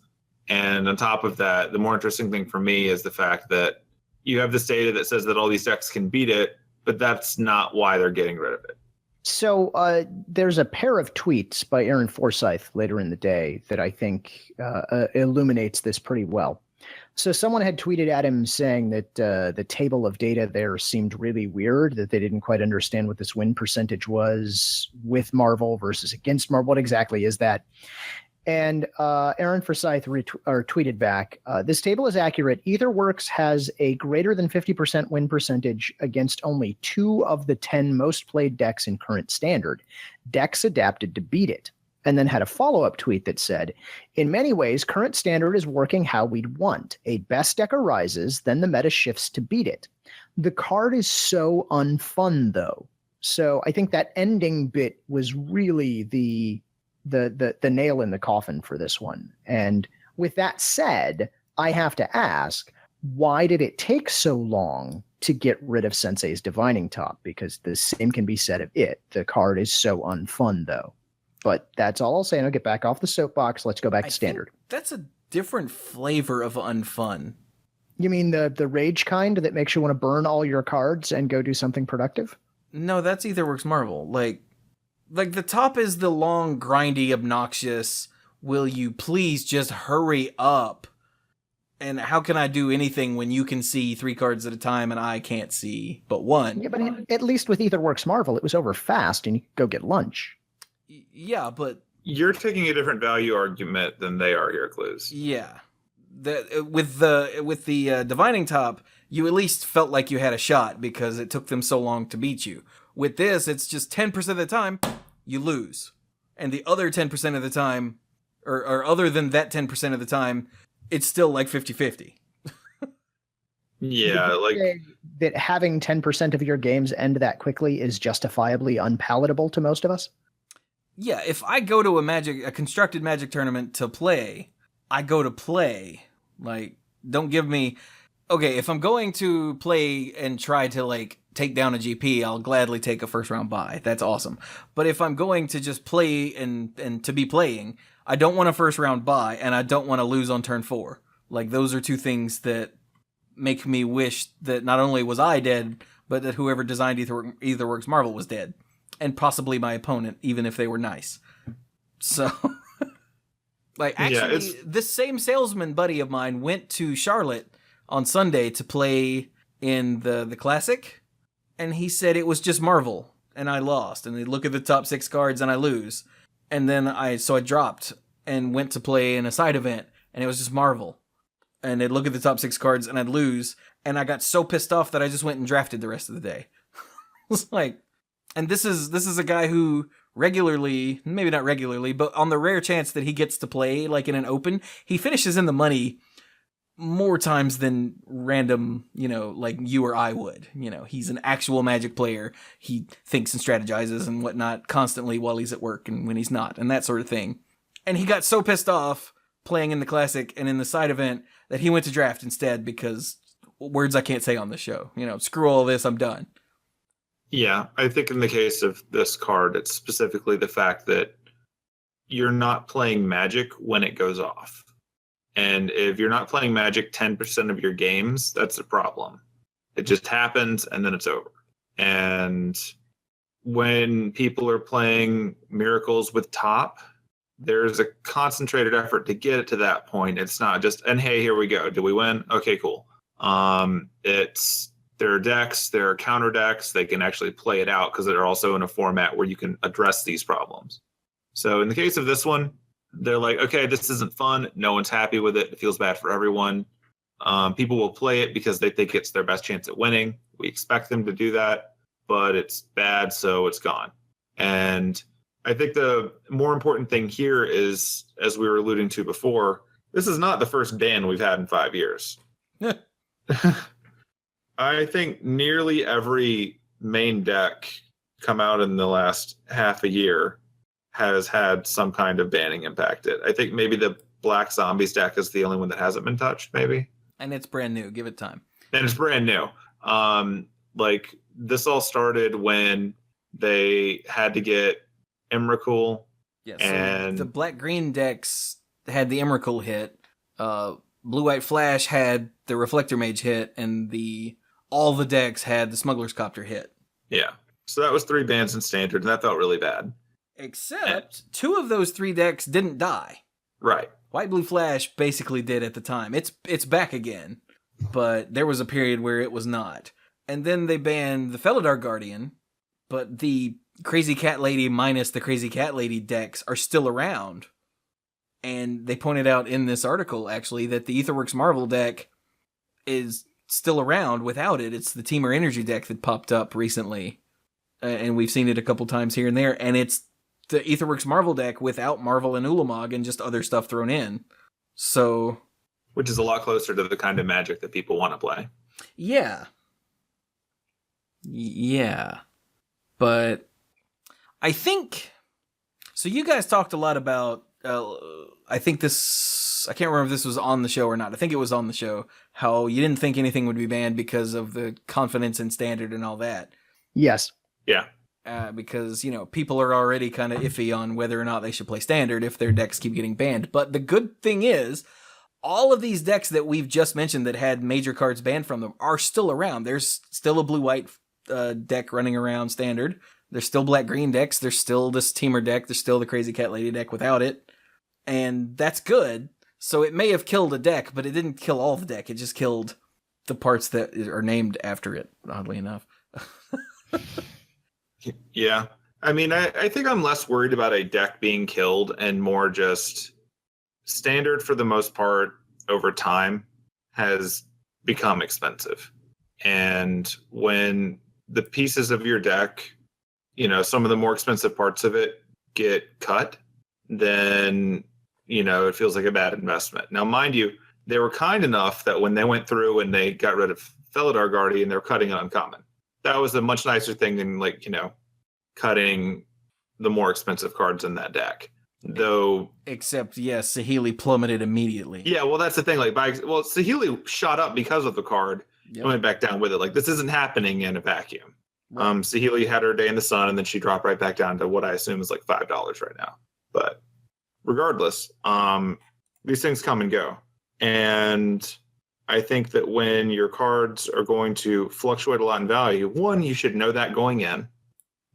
And on top of that, the more interesting thing for me is the fact that you have this data that says that all these decks can beat it, but that's not why they're getting rid of it. So there's a pair of tweets by Aaron Forsyth later in the day that I think illuminates this pretty well. So someone had tweeted at him saying that the table of data there seemed really weird, that they didn't quite understand what this win percentage was with Marvel versus against Marvel. What exactly is that? And Aaron Forsyth tweeted back, this table is accurate. Aetherworks has a greater than 50% win percentage against only 2 of the 10 most played decks in current standard. Decks adapted to beat it. And then had a follow-up tweet that said, in many ways, current standard is working how we'd want. A best deck arises, then the meta shifts to beat it. The card is so unfun, though. So I think that ending bit was really the nail in the coffin for this one. And with that said, I have to ask, why did it take so long to get rid of Sensei's Divining Top? Because the same can be said of it. The card is so unfun, though. But that's all I'll say, and I'll get back off the soapbox. Let's go back to standard. That's a different flavor of unfun. You mean the rage kind that makes you want to burn all your cards and go do something productive? No, that's Aetherworks Marvel. Like the top is the long, grindy, obnoxious, will you please just hurry up? And how can I do anything when you can see 3 cards at a time and I can't see but 1? Yeah, but at least with Aetherworks Marvel, it was over fast and you could go get lunch. Yeah, but you're taking a different value argument than they are here, Cluze. Yeah, with the Divining Top, you at least felt like you had a shot because it took them so long to beat you. With this, it's just 10% of the time you lose, and the other 10% of the time, or other than that 10% of the time, it's still like 50-50. Yeah, like that having 10% of your games end that quickly is justifiably unpalatable to most of us. Yeah, if I go to a constructed Magic tournament to play, I go to play. Like, don't give me... Okay, if I'm going to play and try to, like, take down a GP, I'll gladly take a first round bye. That's awesome. But if I'm going to just play and to be playing, I don't want a first round bye, and I don't want to lose on turn 4. Like, those are 2 things that make me wish that not only was I dead, but that whoever designed Aetherworks Marvel was dead. And possibly my opponent, even if they were nice. So, like, actually, this same salesman buddy of mine went to Charlotte on Sunday to play in the Classic, and he said it was just Marvel, and I lost. And they look at the top 6 cards, and I lose. And then I dropped and went to play in a side event, and it was just Marvel. And they'd look at the top 6 cards, and I'd lose. And I got so pissed off that I just went and drafted the rest of the day. It was like... And this is a guy who regularly, maybe not regularly, but on the rare chance that he gets to play like in an open, he finishes in the money more times than random, like you or I would. He's an actual Magic player. He thinks and strategizes and whatnot constantly while he's at work and when he's not, and that sort of thing. And he got so pissed off playing in the Classic and in the side event that he went to draft instead because words I can't say on the show. Screw all this, I'm done. Yeah, I think in the case of this card, it's specifically the fact that you're not playing Magic when it goes off. And if you're not playing Magic 10% of your games, that's a problem. It just happens and then it's over. And when people are playing Miracles with top, there's a concentrated effort to get it to that point. It's not just, and hey, here we go. Do we win? Okay, cool. There are decks, there are counter decks. They can actually play it out because they're also in a format where you can address these problems. So in the case of this one, they're like, okay, this isn't fun. No one's happy with it. It feels bad for everyone. People will play it because they think it's their best chance at winning. We expect them to do that, but it's bad, so it's gone. And I think the more important thing here is, as we were alluding to before, this is not the first ban we've had in 5 years. I think nearly every main deck come out in the last half a year has had some kind of banning impacted. I think maybe the Black Zombies deck is the only one that hasn't been touched, maybe. And it's brand new. Give it time. And it's brand new. Like, this all started when they had to get Emrakul. Yes, and the Black-Green decks had the Emrakul hit. Blue-White Flash had the Reflector Mage hit, and all the decks had the Smuggler's Copter hit. Yeah. So that was 3 bans in Standard, and that felt really bad. Except 2 of those 3 decks didn't die. Right. White Blue Flash basically did at the time. It's back again, but there was a period where it was not. And then they banned the Felidar Guardian, but the Crazy Cat Lady minus the Crazy Cat Lady decks are still around. And they pointed out in this article, actually, that the Aetherworks Marvel deck is still around without it. It's the Teamer Energy deck that popped up recently. And we've seen it a couple times here and there. And it's the Aetherworks Marvel deck without Marvel and Ulamog and just other stuff thrown in. So, which is a lot closer to the kind of Magic that people want to play. Yeah. Yeah. But I think... So you guys talked a lot about... I can't remember if this was on the show or not. I think it was on the show. How you didn't think anything would be banned because of the confidence in Standard and all that. Yes. Yeah. Because, people are already kind of iffy on whether or not they should play Standard if their decks keep getting banned. But the good thing is, all of these decks that we've just mentioned that had major cards banned from them are still around. There's still a blue-white deck running around Standard. There's still black-green decks. There's still this Teamer deck. There's still the Crazy Cat Lady deck without it. And that's good. So it may have killed a deck, but it didn't kill all the deck. It just killed the parts that are named after it, oddly enough. Yeah. I mean, I think I'm less worried about a deck being killed and more just Standard, for the most part, over time, has become expensive. And when the pieces of your deck, some of the more expensive parts of it get cut, then, it feels like a bad investment. Now, mind you, they were kind enough that when they went through and they got rid of Felidar Guardian, they're cutting an uncommon. That was a much nicer thing than, cutting the more expensive cards in that deck. Though, except, yes, Saheeli plummeted immediately. Yeah, well, that's the thing. Saheeli shot up because of the card and went back down with it. Like, this isn't happening in a vacuum. Right. Saheeli had her day in the sun, and then she dropped right back down to what I assume is like $5 right now. But regardless, these things come and go. And I think that when your cards are going to fluctuate a lot in value, one, you should know that going in,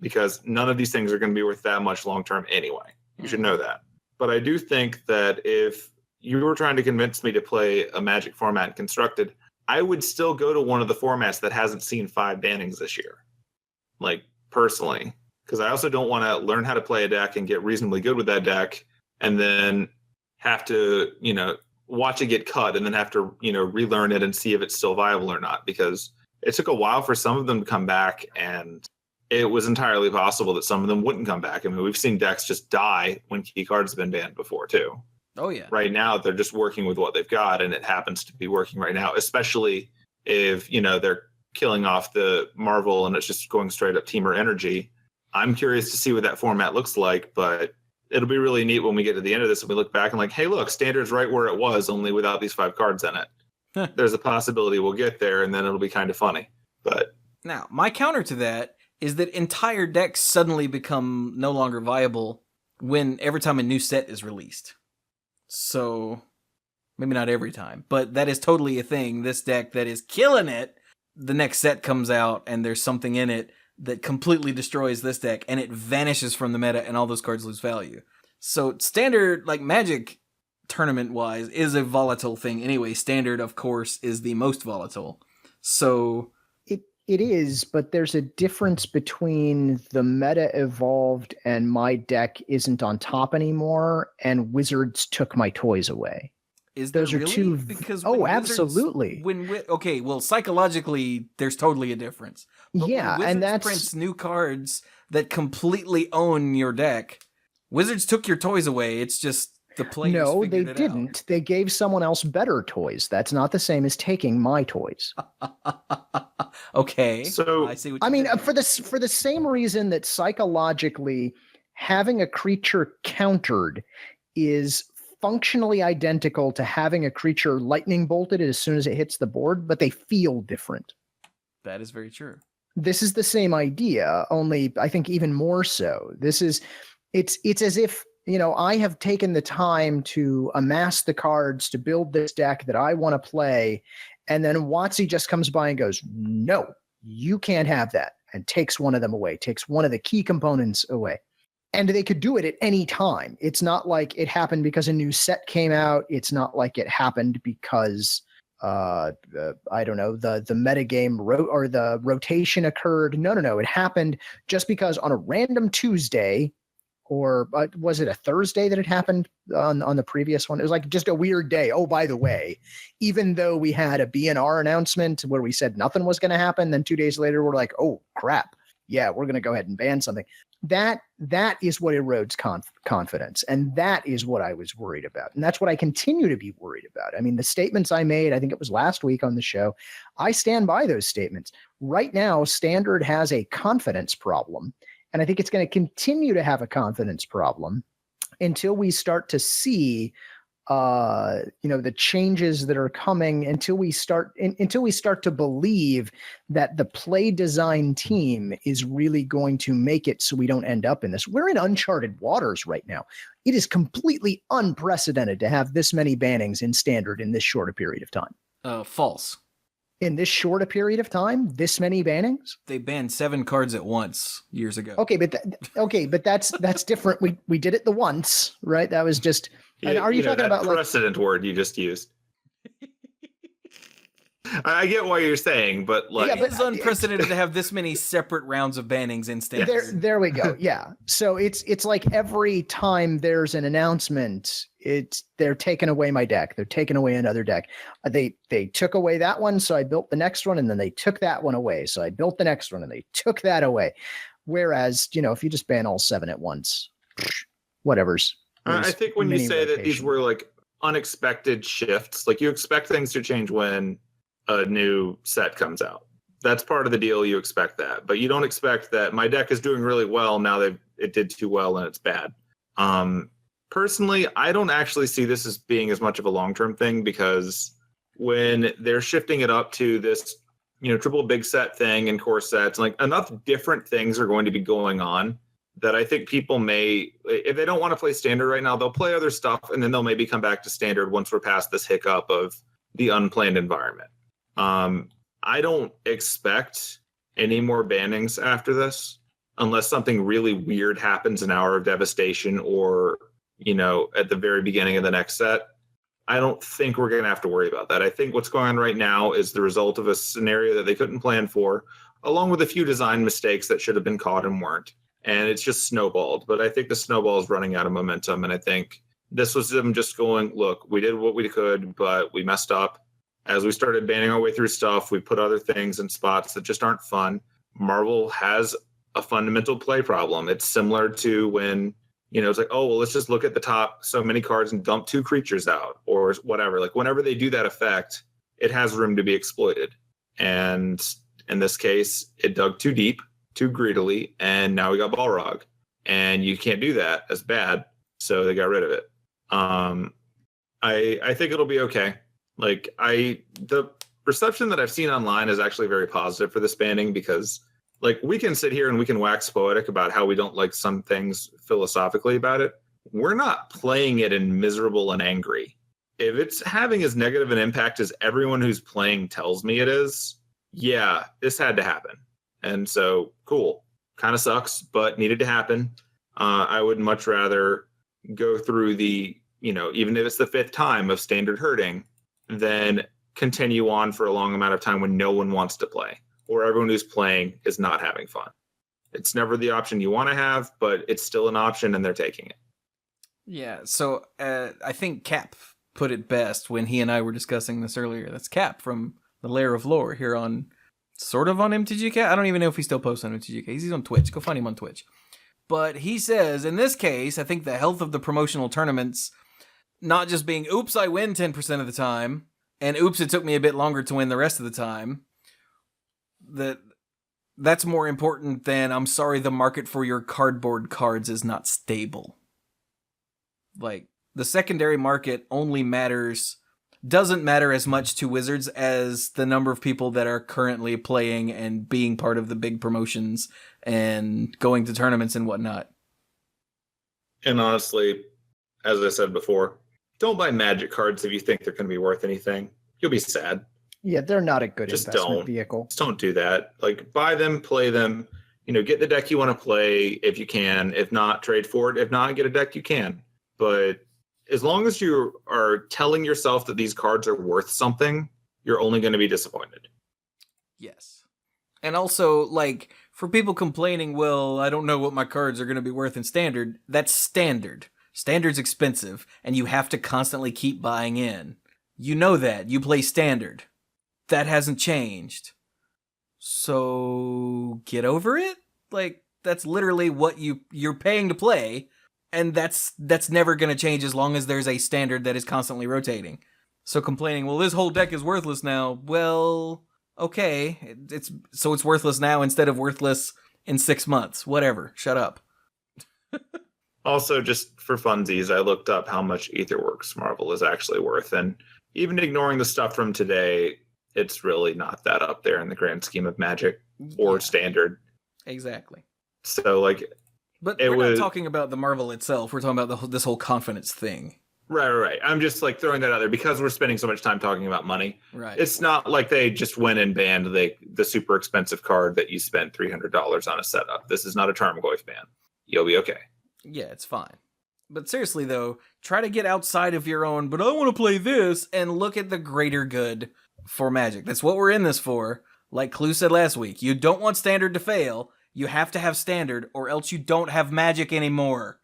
because none of these things are going to be worth that much long-term anyway. You should know that. But I do think that if you were trying to convince me to play a Magic format in Constructed, I would still go to one of the formats that hasn't seen 5 bannings this year. Like, personally. Because I also don't want to learn how to play a deck and get reasonably good with that deck and then have to, watch it get cut and then have to, relearn it and see if it's still viable or not. Because it took a while for some of them to come back, and it was entirely possible that some of them wouldn't come back. I mean, we've seen decks just die when key cards have been banned before, too. Oh, yeah. Right now, they're just working with what they've got, and it happens to be working right now, especially if, they're killing off the Marvel and it's just going straight up Teamer Energy. I'm curious to see what that format looks like, but it'll be really neat when we get to the end of this and we look back and like, hey, look, Standard's right where it was, only without these 5 cards in it. There's a possibility we'll get there, and then it'll be kind of funny. But now, my counter to that is that entire decks suddenly become no longer viable every time a new set is released. So, maybe not every time, but that is totally a thing. This deck that is killing it, the next set comes out and there's something in it that completely destroys this deck and it vanishes from the meta and all those cards lose value. So standard, like Magic tournament wise, is a volatile thing anyway. Standard, of course, is the most volatile. So it is, but there's a difference between the meta evolved and my deck isn't on top anymore, and Wizards took my toys away. is there Those are really? two. Because Oh, when Wizards, absolutely. Okay, well, psychologically, there's totally a difference. But Yeah, when and Wizards that's prints new cards that completely own your deck, Wizards took your toys away. It's just the players no, they figured it didn't. They gave someone else better toys. That's not the same as taking my toys. out. Okay, So I see what I you're mean, saying. for the same reason that psychologically having a creature countered is functionally identical to having a creature lightning bolted as soon as it hits the board, but they feel different. That is very true. This is the same idea, only I think even more so. It's as if, I have taken the time to amass the cards to build this deck that I want to play, and then WotC just comes by and goes, "No, you can't have that," and takes one of them away, takes one of the key components away. And they could do it at any time. It's not like it happened because a new set came out. It's not like it happened because I don't know, the metagame or the rotation occurred. No. It happened just because on a random Tuesday, or was it a Thursday that it happened on the previous one? It was like just a weird day. Oh, by the way, even though we had a BNR announcement where we said nothing was going to happen, then 2 days later we're like, oh crap, yeah, we're going to go ahead and ban something. That is what erodes confidence, and that is what I was worried about, and that's what I continue to be worried about. I mean, the statements I made, I think it was last week on the show, I stand by those statements. Right now, Standard has a confidence problem, and I think it's going to continue to have a confidence problem until we start to see the changes that are coming, until we start to believe that the play design team is really going to make it so we don't end up in this. We're in uncharted waters right now. It is completely unprecedented to have this many bannings in Standard in this short a period of time. False. In this short a period of time, this many bannings? They banned 7 cards at once years ago. Okay, but that's different. We did it the once, right? That was just. And are you talking about precedent word you just used? I get what you're saying, but it's unprecedented to have this many separate rounds of bannings in Standard. There we go. Yeah. So it's like every time there's an announcement, they're taking away my deck. They're taking away another deck. They took away that one, so I built the next one, and then they took that one away, so I built the next one, and they took that away. Whereas, if you just ban all 7 at once, whatever's. I think when you say that these were like unexpected shifts, like you expect things to change when a new set comes out. That's part of the deal. You expect that, but you don't expect that my deck is doing really well. Now it did too well and it's bad. Personally, I don't actually see this as being as much of a long-term thing, because when they're shifting it up to this, triple big set thing and core sets, like enough different things are going to be going on that I think people may, if they don't want to play Standard right now, they'll play other stuff, and then they'll maybe come back to Standard once we're past this hiccup of the unplanned environment. I don't expect any more bannings after this, unless something really weird happens, an Hour of Devastation, or, at the very beginning of the next set. I don't think we're going to have to worry about that. I think what's going on right now is the result of a scenario that they couldn't plan for, along with a few design mistakes that should have been caught and weren't. And it's just snowballed. But I think the snowball is running out of momentum. And I think this was them just going, look, we did what we could, but we messed up. As we started banning our way through stuff, we put other things in spots that just aren't fun. Marvel has a fundamental play problem. It's similar to when, it's like, oh, well, let's just look at the top so many cards and dump 2 creatures out or whatever. Like whenever they do that effect, it has room to be exploited. And in this case, it dug too deep, too greedily, and now we got Balrog, and you can't do that as bad, so they got rid of it. I think it'll be okay. Like the reception that I've seen online is actually very positive for this banning, because like we can sit here and we can wax poetic about how we don't like some things philosophically about it. We're not playing it in miserable and angry. If it's having as negative an impact as everyone who's playing tells me it is, yeah, this had to happen. And so, cool. Kind of sucks, but needed to happen. I would much rather go through the, even if it's the 5th time of standard herding, then continue on for a long amount of time when no one wants to play or everyone who's playing is not having fun. It's never the option you want to have, but it's still an option and they're taking it. Yeah, so I think Cap put it best when he and I were discussing this earlier. That's Cap from the Lair of Lore here on MTGK. I don't even know if he still posts on MTGK. He's on Twitch. Go find him on Twitch. But he says, in this case, I think the health of the promotional tournaments, not just being, oops, I win 10% of the time, and oops, it took me a bit longer to win the rest of the time, that's more important than, I'm sorry, the market for your cardboard cards is not stable. Like, the secondary market doesn't matter as much to Wizards as the number of people that are currently playing and being part of the big promotions and going to tournaments and whatnot. And honestly, as I said before, don't buy Magic cards if you think they're going to be worth anything. You'll be sad. Yeah, they're not a good Just investment vehicle. Just don't do that. Like, buy them, play them, get the deck you want to play if you can. If not, trade for it. If not, get a deck you can. But as long as you are telling yourself that these cards are worth something, you're only going to be disappointed. Yes. And also, like, for people complaining, well, I don't know what my cards are going to be worth in Standard, that's Standard. Standard's expensive, and you have to constantly keep buying in. You know that. You play Standard. That hasn't changed. So, get over it? Like, that's literally what you're paying to play. And that's never going to change as long as there's a Standard that is constantly rotating. So complaining, well, this whole deck is worthless now. Well, okay. It's worthless now instead of worthless in 6 months. Whatever. Shut up. Also, just for funsies, I looked up how much Aetherworks Marvel is actually worth. And even ignoring the stuff from today, it's really not that up there in the grand scheme of Magic or Standard. Exactly. So, like... But we're not talking about the Marvel itself. We're talking about this whole confidence thing. Right. I'm just like throwing that out there because we're spending so much time talking about money. Right. It's not like they just went and banned the super expensive card that you spent $300 on a setup. This is not a Tarmogoyf ban. You'll be okay. Yeah, it's fine. But seriously, though, try to get outside of your own, but I want to play this, and look at the greater good for Magic. That's what we're in this for. Like Cluze said last week, you don't want Standard to fail. You have to have Standard, or else you don't have Magic anymore.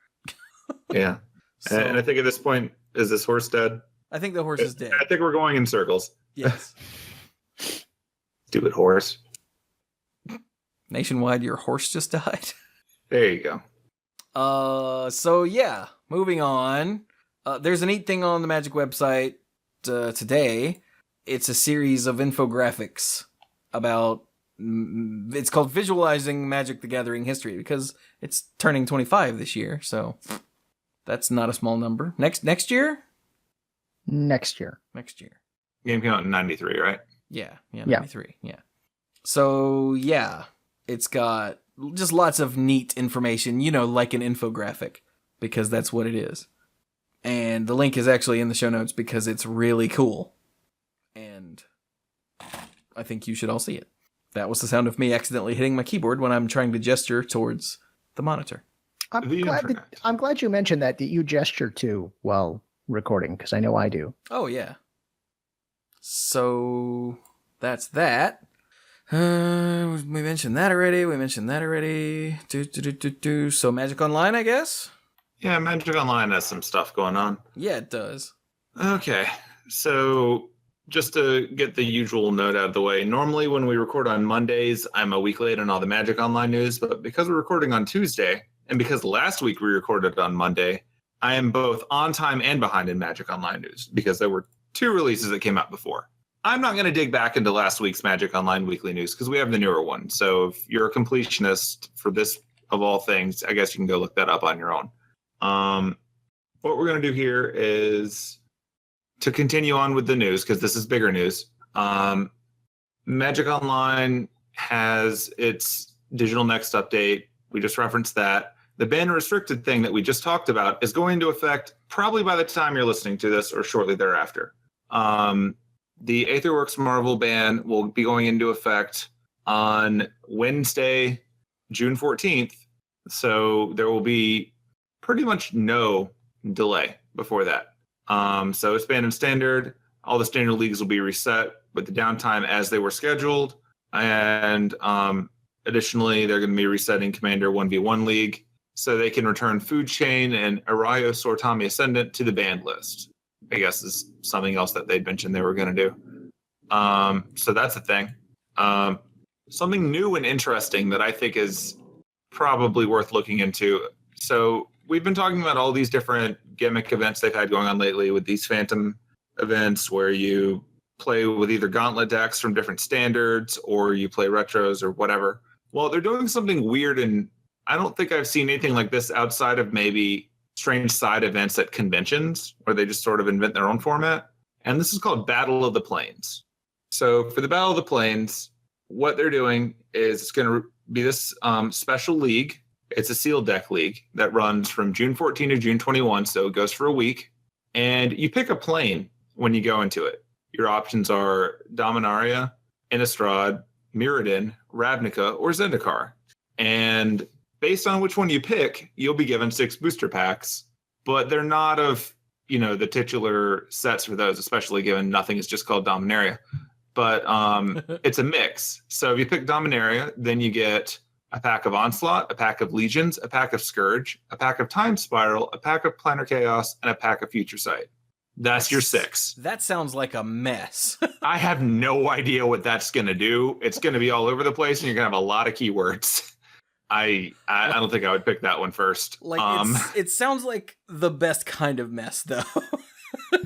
Yeah. So, and I think at this point, is this horse dead? I think the horse is dead. I think we're going in circles. Yes. Stupid horse. Nationwide, your horse just died. There you go. So yeah, moving on. There's a neat thing on the Magic website today. It's a series of infographics about... It's called Visualizing Magic the Gathering History because it's turning 25 this year, so that's not a small number. Next year? Next year. Game came out in 93, right? Yeah, 93, yeah. So, yeah, it's got just lots of neat information, like an infographic, because that's what it is. And the link is actually in the show notes because it's really cool. And I think you should all see it. That was the sound of me accidentally hitting my keyboard when I'm trying to gesture towards the monitor. I'm glad you mentioned that you gesture to while recording, because I know I do. Oh, yeah. So, that's that. We mentioned that already. So, Magic Online, I guess? Yeah, Magic Online has some stuff going on. Yeah, it does. Okay, so... just to get the usual note out of the way, normally when we record on Mondays, I'm a week late on all the Magic Online news, but because we're recording on Tuesday, and because last week we recorded on Monday, I am both on time and behind in Magic Online news, because there were 2 releases that came out before. I'm not going to dig back into last week's Magic Online weekly news, because we have the newer one, so if you're a completionist for this, of all things, I guess you can go look that up on your own. What we're going to do here is... to continue on with the news, because this is bigger news, Magic Online has its digital next update. We just referenced that. The ban restricted thing that we just talked about is going into effect probably by the time you're listening to this or shortly thereafter. The Aetherworks Marvel ban will be going into effect on Wednesday, June 14th. So there will be pretty much no delay before that. So expanded standard, all the standard leagues will be reset with the downtime as they were scheduled. And additionally, they're going to be resetting Commander 1v1 League so they can return Food Chain and Arayo Sortami Ascendant to the banned list. I guess is something else that they'd mentioned they were going to do. So that's a thing. Something new and interesting that I think is probably worth looking into. So we've been talking about all these different gimmick events they've had going on lately with these Phantom events where you play with either gauntlet decks from different standards or you play retros or whatever. Well, they're doing something weird, and I don't think I've seen anything like this outside of maybe strange side events at conventions where they just sort of invent their own format. And this is called Battle of the Plains. So for the Battle of the Plains, what they're doing is it's going to be this special league. It's a sealed deck league that runs from June 14 to June 21, so it goes for a week. And you pick a plane when you go into it. Your options are Dominaria, Innistrad, Mirrodin, Ravnica, or Zendikar. And based on which one you pick, you'll be given 6 booster packs, but they're not of, the titular sets for those, especially given nothing is just called Dominaria. But it's a mix. So if you pick Dominaria, then you get a pack of Onslaught, a pack of Legions, a pack of Scourge, a pack of Time Spiral, a pack of Planar Chaos, and a pack of Future Sight. That's your 6. That sounds like a mess. I have no idea what that's going to do. It's going to be all over the place, and you're going to have a lot of keywords. I don't think I would pick that one first. It sounds like the best kind of mess, though.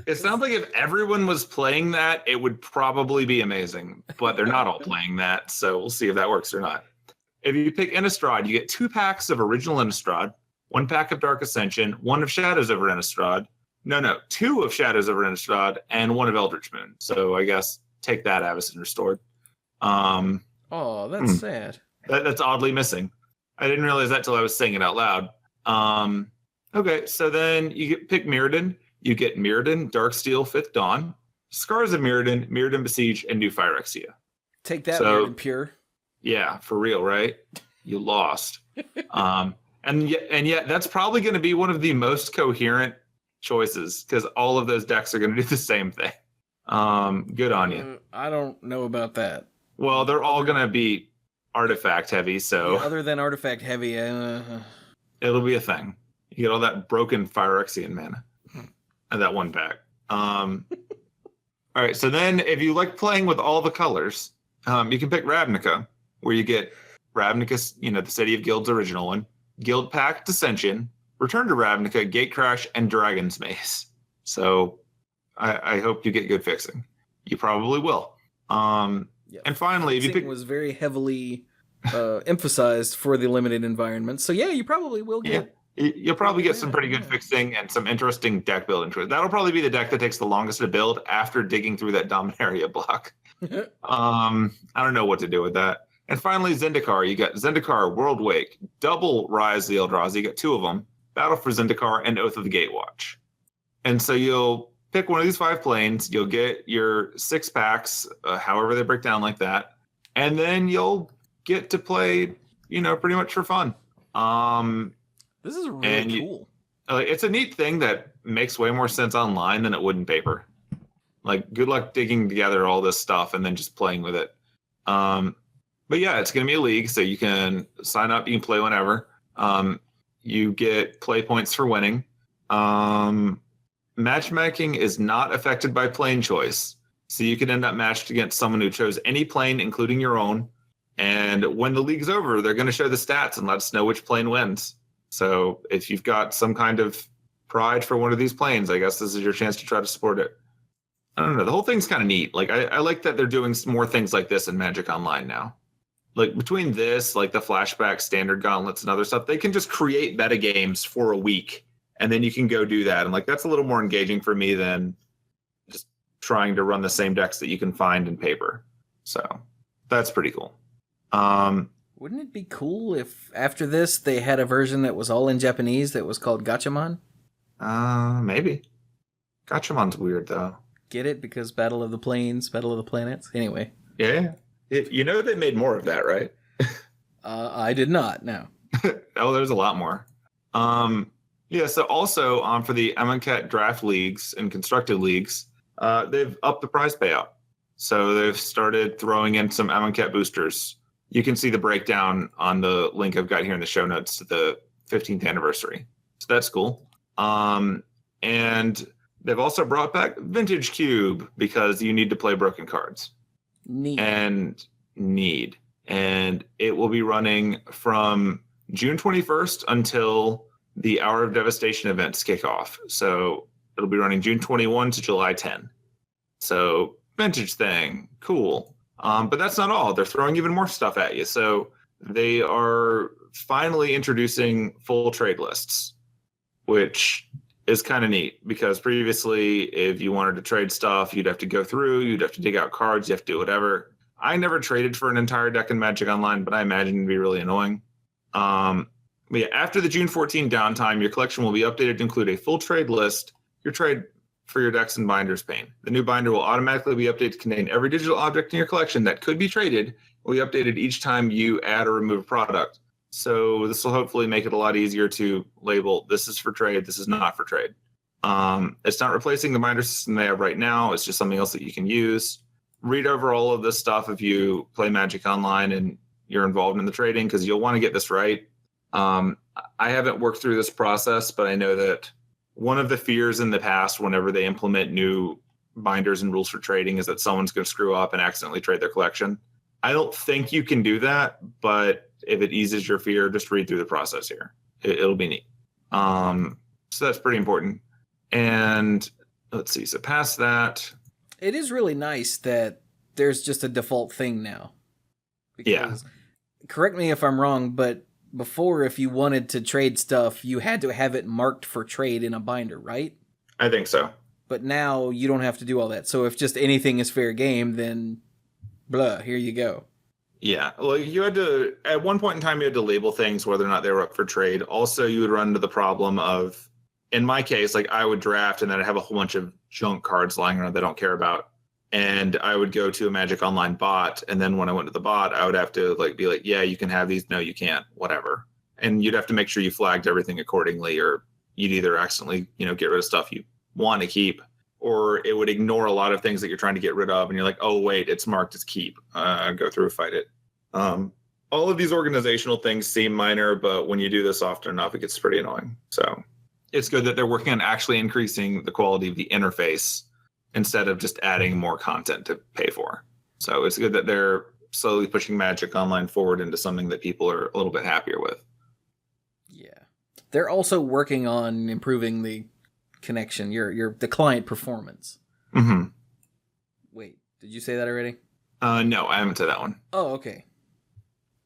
It sounds like if everyone was playing that, it would probably be amazing. But they're not all playing that, so we'll see if that works or not. If you pick Innistrad, you get 2 packs of original Innistrad, 1 pack of Dark Ascension, 1 of Shadows over Innistrad. No, 2 of Shadows over Innistrad, and 1 of Eldritch Moon. So I guess take that, Avacyn Restored. Oh, that's sad. That's oddly missing. I didn't realize that till I was saying it out loud. Okay, so then you pick Mirrodin. You get Mirrodin, Darksteel, 5th Dawn, Scars of Mirrodin, Mirrodin Besiege, and New Phyrexia. Take that, Mirrodin Pure. Yeah, for real, right? You lost. And yet that's probably going to be one of the most coherent choices because all of those decks are going to do the same thing. Good on you. I don't know about that. Well, they're all going to be artifact heavy, so... Yeah, other than artifact heavy, it'll be a thing. You get all that broken Phyrexian mana. And that 1 pack. All right, so then if you like playing with all the colors, you can pick Ravnica, where you get Ravnica, the City of Guild's original one, Guild Pack Dissension, Return to Ravnica, Gatecrash, and Dragon's Mace. So I hope you get good fixing. You probably will. Yeah, and finally, if you pick... was very heavily emphasized for the limited environment. So yeah, you probably will get... Yeah. You'll probably get some pretty good fixing and some interesting deck building choices. That'll probably be the deck that takes the longest to build after digging through that Dominaria block. I don't know what to do with that. And finally, Zendikar. You got Zendikar, World Wake, double Rise of the Eldrazi. You got 2 of them. Battle for Zendikar and Oath of the Gatewatch. And so you'll pick one of these 5 planes. You'll get your 6 packs, however they break down like that. And then you'll get to play, pretty much for fun. This is really cool. It's a neat thing that makes way more sense online than it would in paper. Like, good luck digging together all this stuff and then just playing with it. But yeah, it's going to be a league, so you can sign up. You can play whenever. You get play points for winning. Matchmaking is not affected by plane choice, so you can end up matched against someone who chose any plane, including your own. And when the league's over, they're going to show the stats and let us know which plane wins. So if you've got some kind of pride for one of these planes, I guess this is your chance to try to support it. I don't know. The whole thing's kind of neat. Like, I like that they're doing more things like this in Magic Online now. Like, between this, like the flashback standard gauntlets and other stuff, they can just create meta games for a week, and then you can go do that. And, like, that's a little more engaging for me than just trying to run the same decks that you can find in paper. So that's pretty cool. Wouldn't it be cool if after this they had a version that was all in Japanese that was called Gatchaman? Maybe. Gatchaman's weird, though. Get it? Because Battle of the Plains, Battle of the Planets. Anyway. Yeah. They made more of that, right? I did not, no. Oh, there's a lot more. Yeah, so also for the Amonkhet draft leagues and constructed leagues, they've upped the prize payout. So they've started throwing in some Amonkhet boosters. You can see the breakdown on the link I've got here in the show notes to the 15th anniversary. So that's cool. And they've also brought back Vintage Cube because you need to play broken cards. And it will be running from June 21st until the Hour of Devastation events kick off. So it'll be running June 21 to July 10. So vintage thing, cool. But that's not all. They're throwing even more stuff at you. So they are finally introducing full trade lists, which is kind of neat because previously, if you wanted to trade stuff, you'd have to go through, you'd have to dig out cards, you have to do whatever. I never traded for an entire deck in Magic Online, but I imagine it'd be really annoying. But yeah, after the June 14 downtime, your collection will be updated to include a full trade list, your trade for your decks and binders pane. The new binder will automatically be updated to contain every digital object in your collection that could be traded, will be updated each time you add or remove a product. So this will hopefully make it a lot easier to label, this is for trade, this is not for trade. It's not replacing the binder system they have right now. It's just something else that you can use. Read over all of this stuff if you play Magic Online and you're involved in the trading, because you'll want to get this right. I haven't worked through this process, but I know that one of the fears in the past whenever they implement new binders and rules for trading is that someone's going to screw up and accidentally trade their collection. I don't think you can do that, but if it eases your fear, just read through the process here. It'll be neat. So that's pretty important. And let's see. So past that, it is really nice that there's just a default thing now. Because, correct me if I'm wrong, but before, if you wanted to trade stuff, you had to have it marked for trade in a binder, right? I think so. But now you don't have to do all that. So if just anything is fair game, then blah, here you go. Yeah. Well, you had to, at one point in time, you had to label things whether or not they were up for trade. Also, you would run into the problem of, in my case, like I would draft and then I'd have a whole bunch of junk cards lying around that I don't care about. And I would go to a Magic Online bot, and then when I went to the bot, I would have to be like, yeah, you can have these. No, you can't. Whatever. And you'd have to make sure you flagged everything accordingly, or you'd either accidentally, get rid of stuff you want to keep, or it would ignore a lot of things that you're trying to get rid of, and you're like, oh wait, it's marked as keep. Go through, fight it. All of these organizational things seem minor, but when you do this often enough, it gets pretty annoying. So it's good that they're working on actually increasing the quality of the interface instead of just adding more content to pay for. So it's good that they're slowly pushing Magic Online forward into something that people are a little bit happier with. Yeah. They're also working on improving the connection, the client performance. Mm-hmm. Wait, did you say that already? No, I haven't said that one. Oh, okay.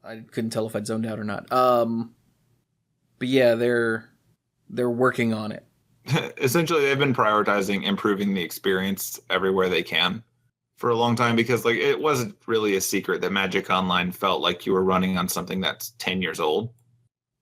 I couldn't tell if I'd zoned out or not. But yeah, they're working on it. Essentially, they've been prioritizing improving the experience everywhere they can for a long time, because it wasn't really a secret that Magic Online felt like you were running on something that's 10 years old.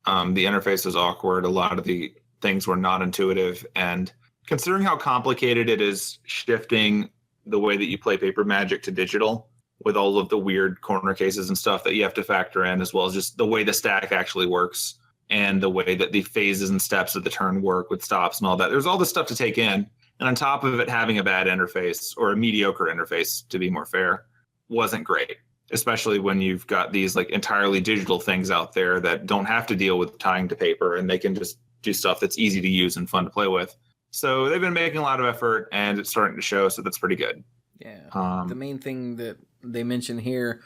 The interface was awkward. A lot of the things were not intuitive. And considering how complicated it is shifting the way that you play paper Magic to digital, with all of the weird corner cases and stuff that you have to factor in, as well as just the way the stack actually works, and the way that the phases and steps of the turn work with stops and all that. There's all this stuff to take in. And on top of it, having a bad interface, or a mediocre interface, to be more fair, wasn't great. Especially when you've got these entirely digital things out there that don't have to deal with tying to paper, and they can just do stuff that's easy to use and fun to play with. So they've been making a lot of effort, and it's starting to show, so that's pretty good. Yeah. The main thing that they mention here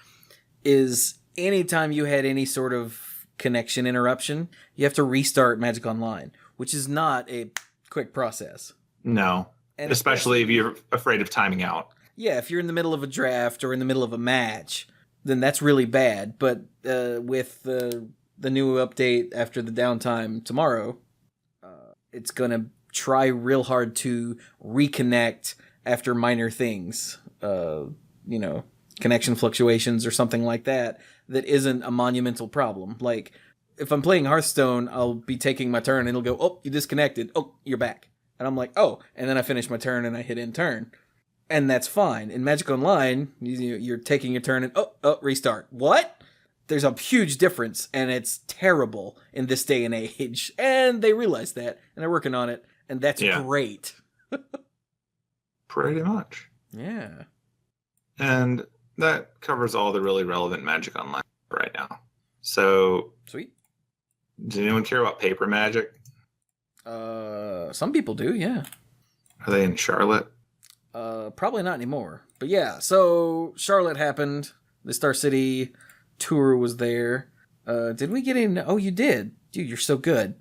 is anytime you had any sort of connection interruption, you have to restart Magic Online, which is not a quick process. No, and especially if you're afraid of timing out. Yeah, if you're in the middle of a draft or in the middle of a match, then that's really bad. But with the new update after the downtime tomorrow, it's going to try real hard to reconnect after minor things, connection fluctuations or something like that isn't a monumental problem. Like, if I'm playing Hearthstone, I'll be taking my turn and it'll go, oh, you disconnected. Oh, you're back. And I'm like, oh, and then I finish my turn and I hit end turn. And that's fine. In Magic Online, you're taking your turn and, oh, restart. What? there's a huge difference, and it's terrible in this day and age. And they realize that, and they're working on it, and that's great. Pretty much. Yeah. And that covers all the really relevant Magic Online right now. So, sweet. Does anyone care about paper Magic? Some people do, yeah. Are they in Charlotte? Probably not anymore. But yeah, so Charlotte happened. The Star City tour was there. Did we get in? Oh, you did. Dude, you're so good.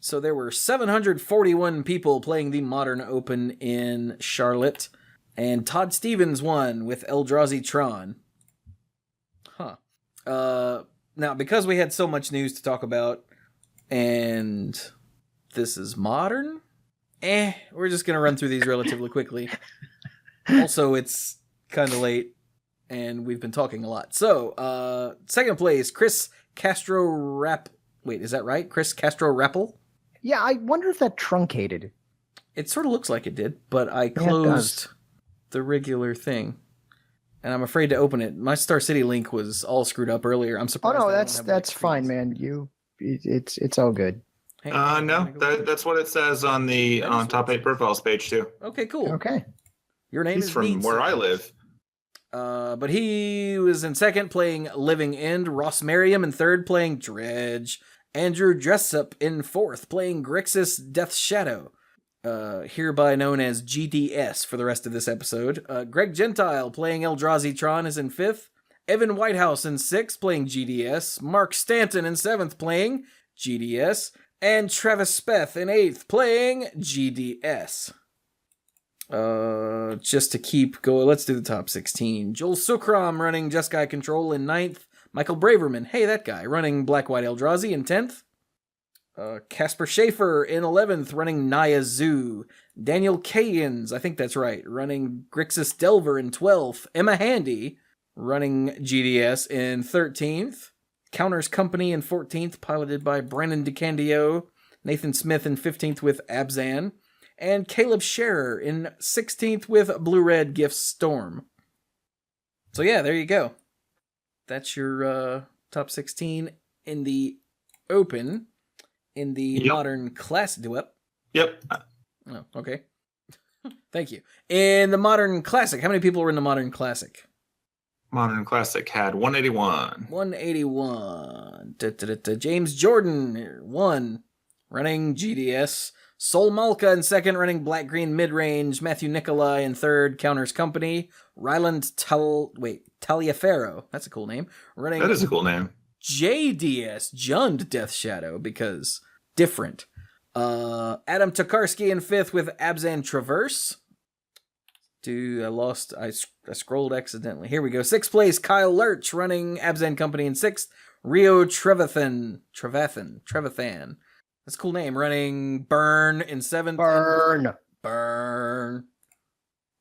So there were 741 people playing the Modern Open in Charlotte. And Todd Stevens won with Eldrazi Tron. Huh. Now, because we had so much news to talk about, and this is Modern, we're just going to run through these relatively quickly. Also, it's kind of late, and we've been talking a lot. So, second place, Chris Castro-Rapp. Wait, is that right? Chris Castro-Rappel? Yeah, I wonder if that truncated. It sort of looks like it did, but I closed the regular thing, and I'm afraid to open it. My Star City link was all screwed up earlier. I'm surprised. Oh no, that's fine, man. It's all good. No, that's what it says on the top 8 profiles page too. Okay, cool. Okay. Your name is from where I live. But he was in second playing Living End, Ross Merriam in third playing Dredge, Andrew Dressup in fourth playing Grixis Death Shadow, hereby known as GDS for the rest of this episode. Greg Gentile playing Eldrazi Tron is in fifth, Evan Whitehouse in sixth playing GDS, Mark Stanton in seventh playing GDS, and Travis Speth in eighth playing GDS. Just to keep going, let's do the top 16. Joel Sukram running Jeskai Control in 9th. Michael Braverman, hey, that guy, running Black-White Eldrazi in 10th. Casper Schaefer in 11th, running Naya Zoo. Daniel Kayens, I think that's right, running Grixis Delver in 12th. Emma Handy, running GDS in 13th. Counters Company in 14th, piloted by Brandon DeCandio. Nathan Smith in 15th with Abzan. And Caleb Scherer in 16th with Blue-Red Gifts Storm. So yeah, there you go. That's your top 16 in the Open. In the Modern Classic. Yep. Oh, okay. Thank you. In the Modern Classic, how many people were in the Modern Classic? Modern Classic had 181. 181. James Jordan won, running GDS. Sol Malka in second, running Black-Green Midrange. Matthew Nicolai in third, Counters Company. Ryland Taliaferro, that's a cool name. Running that is a cool name. JDS, Jund Death Shadow, because different. Adam Tokarski in fifth with Abzan Traverse. Dude, I scrolled accidentally. Here we go. Sixth place, Kyle Lurch, running Abzan Company in sixth. Rio Trevathan. That's a cool name. Running Burn in seventh. Burn.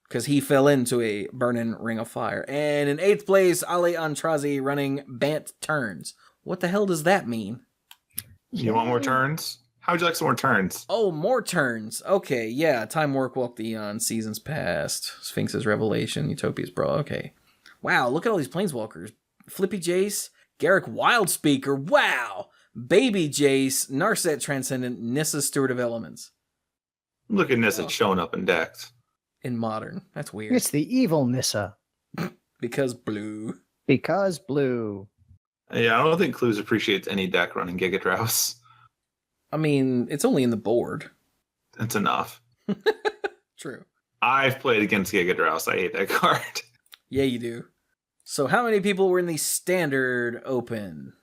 Because he fell into a burning ring of fire. And in eighth place, Ali Antrazi running Bant Turns. What the hell does that mean? You want more turns? How would you like some more turns? Oh, more turns. Okay, yeah. Time Work, Walk the Eon, Seasons Past, Sphinx's Revelation, Utopia's Brawl. Okay. Wow, look at all these Planeswalkers. Flippy Jace, Garrick Wildspeaker. Wow. Baby Jace, Narset Transcendent, Nissa Steward of Elements. Look at Nissa showing up in decks. In Modern. That's weird. It's the evil Nissa. Because blue. Because blue. Yeah, I don't think Cluze appreciates any deck running Gigadrouse. I mean, it's only in the board. That's enough. True. I've played against Gigadrouse. I hate that card. Yeah, you do. So how many people were in the Standard Open?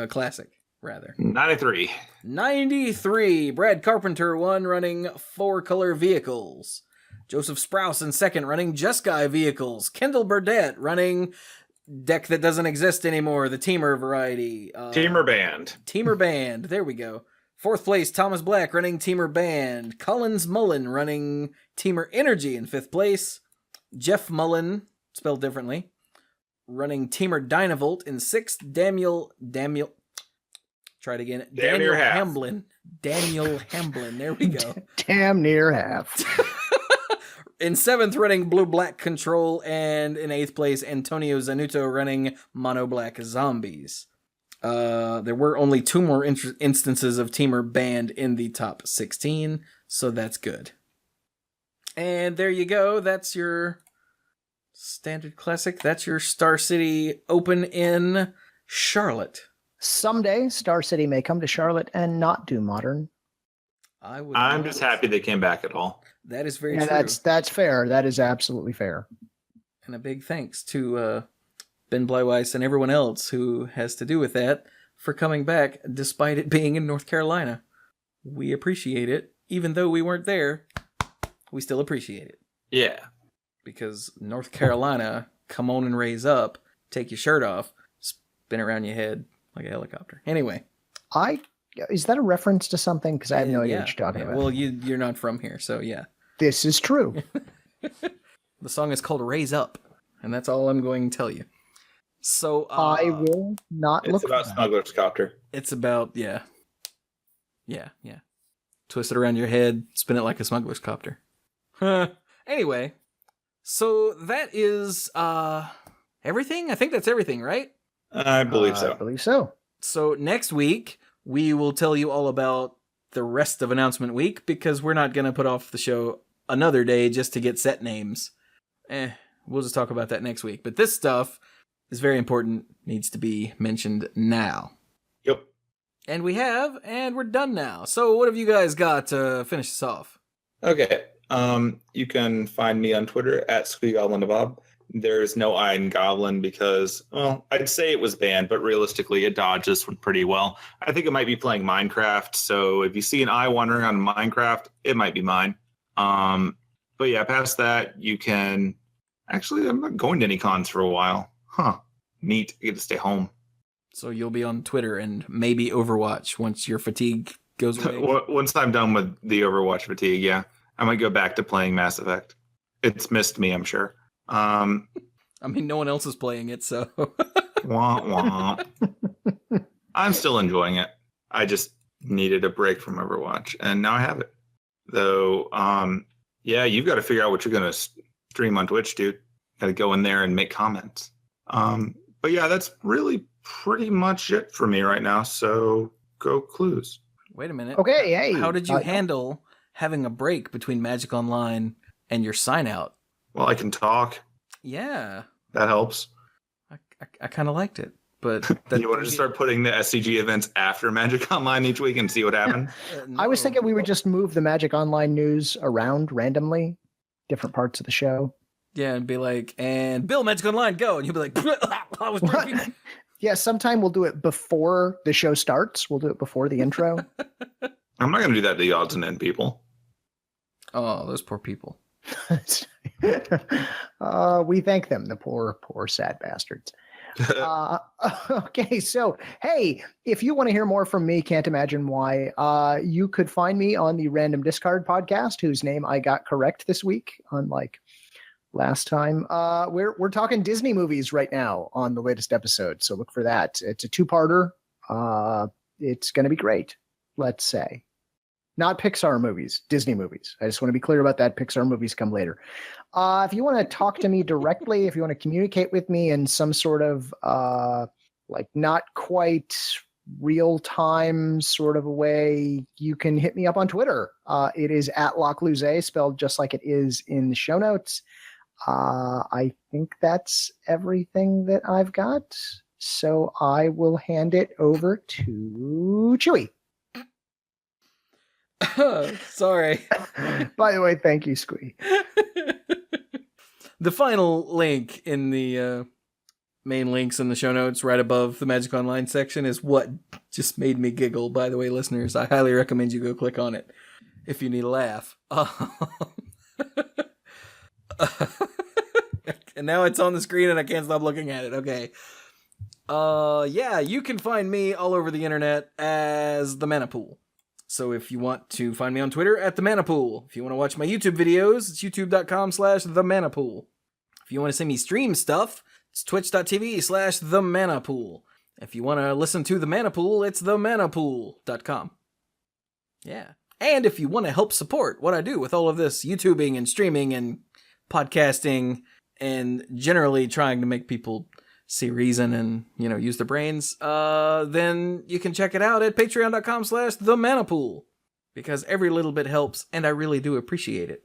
Classic, rather. 93. 93. Brad Carpenter won, running 4-color vehicles. Joseph Sprouse in second, running Jeskai vehicles. Kendall Burdett running deck that doesn't exist anymore, the Teamer variety. Teamer Band. Teamer Band, there we go. Fourth place, Thomas Black running Teamer Band. Collins Mullen running Teamer Energy in fifth place. Jeff Mullen, spelled differently, running Teamer Dynavolt in sixth. Daniel Hamblin. Daniel Hamblin, there we go. Damn near half. in 7th running blue-black control, and in 8th place, Antonio Zanuto running mono-black zombies. There were only 2 more instances of Teamer banned in the top 16, so that's good. And there you go. That's your Standard Classic. That's your Star City Open in Charlotte. Someday, Star City may come to Charlotte and not do Modern. I'm just happy they came back at all. That is very true. That's fair. That is absolutely fair. And a big thanks to Ben Blyweiss and everyone else who has to do with that for coming back despite it being in North Carolina. We appreciate it. Even though we weren't there, we still appreciate it. Yeah. Because North Carolina, come on and raise up, take your shirt off, spin around your head like a helicopter. Anyway. Is that a reference to something? Because I have no idea what you're talking about. Well, you're not from here, so yeah. This is true. The song is called Raise Up, and that's all I'm going to tell you. So I will not look. It's about Smuggler's Copter. It's about, yeah. Twist it around your head, spin it like a smuggler's copter. Anyway, so that is everything? I think that's everything, right? I believe so. I believe so. So next week, we will tell you all about the rest of Announcement Week, because we're not going to put off the show another day just to get set names. We'll just talk about that next week. But this stuff is very important, needs to be mentioned now. Yep. And we have, and we're done now. So what have you guys got to finish this off? Okay. You can find me on Twitter at SqueeGoblinDeBob. There's no I in Goblin because, well, I'd say it was banned, but realistically it dodged this one pretty well. I think it might be playing Minecraft, so if you see an I wandering on Minecraft, it might be mine. But yeah, past that, you can... Actually, I'm not going to any cons for a while. Huh. Neat. I get to stay home. So you'll be on Twitter and maybe Overwatch once your fatigue goes away? Once I'm done with the Overwatch fatigue, yeah. I might go back to playing Mass Effect. It's missed me, I'm sure. I mean, no one else is playing it, so... Wah, wah. I'm still enjoying it. I just needed a break from Overwatch, and now I have it. Though, yeah, you've got to figure out what you're going to stream on Twitch, dude. Got to go in there and make comments. But yeah, that's really pretty much it for me right now, so go Cluze. Wait a minute. Okay, hey. How did you handle having a break between Magic Online and your sign-out? Well, I can talk. Yeah. That helps. I kind of liked it, but... You want to just start putting the SCG events after Magic Online each week and see what happens? No. I was thinking we would just move the Magic Online news around randomly, different parts of the show. Yeah, and be like, and Bill, Magic Online, go! And you'll be like, I was breaking. Yeah, sometime we'll do it before the show starts. We'll do it before the intro. I'm not going to do that to the odds and end people. Oh, those poor people. We thank them, the poor, sad bastards. Okay, so, hey, if you want to hear more from me, Can't Imagine Why, you could find me on the Random Discard podcast, whose name I got correct this week, unlike last time. We're talking Disney movies right now on the latest episode, so look for that. It's a 2-parter. It's going to be great, let's say. Not Pixar movies, Disney movies. I just want to be clear about that. Pixar movies come later. If you want to talk to me directly, if you want to communicate with me in some sort of like not quite real time sort of a way, you can hit me up on Twitter. It is at Lacluyze, spelled just like it is in the show notes. I think that's everything that I've got. So I will hand it over to Chewie. Sorry. By the way, thank you, Squee. The final link in the main links in the show notes right above the Magic Online section is what just made me giggle. By the way, listeners, I highly recommend you go click on it if you need a laugh. And now it's on the screen and I can't stop looking at it. Okay. Yeah, you can find me all over the internet as the Manapool. So if you want to find me on Twitter at the Manapool. If you want to watch my YouTube videos, it's youtube.com/themanapool. If you want to see me stream stuff, it's twitch.tv/themanapool. If you want to listen to the Manapool, it's themanapool.com. Yeah. And if you want to help support what I do with all of this YouTubing and streaming and podcasting and generally trying to make people see reason and, use their brains, then you can check it out at patreon.com/themanapool, because every little bit helps and I really do appreciate it.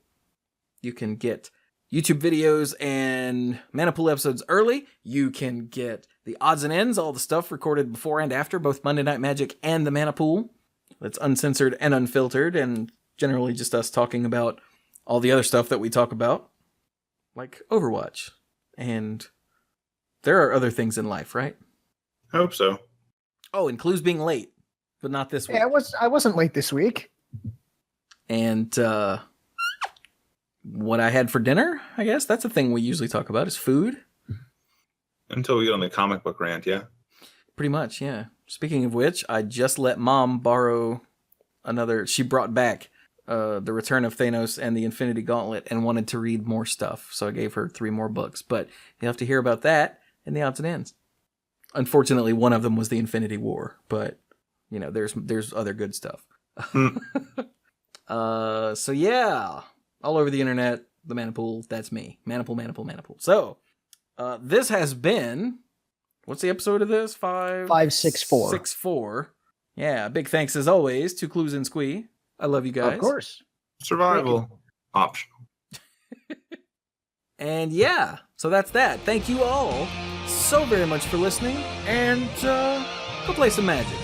You can get YouTube videos and Manapool episodes early. You can get the odds and ends, all the stuff recorded before and after both Monday Night Magic and the Manapool. That's uncensored and unfiltered, and generally just us talking about all the other stuff that we talk about, like Overwatch. And there are other things in life, right? I hope so. Oh, and Cluze being late, but not this week. Yeah, I wasn't late this week. And what I had for dinner, I guess. That's a thing we usually talk about, is food. Until we get on the comic book rant, yeah. Pretty much, yeah. Speaking of which, I just let Mom borrow she brought back The Return of Thanos and the Infinity Gauntlet and wanted to read more stuff. So I gave her 3 more books. But you'll have to hear about that in the odds and ends. Unfortunately, one of them was the Infinity War. But, there's other good stuff. So yeah, all over the internet, the Manapool, that's me. Manapool. So, this has been, what's the episode of this? 564. 64. Yeah, big thanks as always to Cluze and Squee. I love you guys. Of course. Survival. Optional. And yeah, so that's that. Thank you all so very much for listening, and go play some Magic.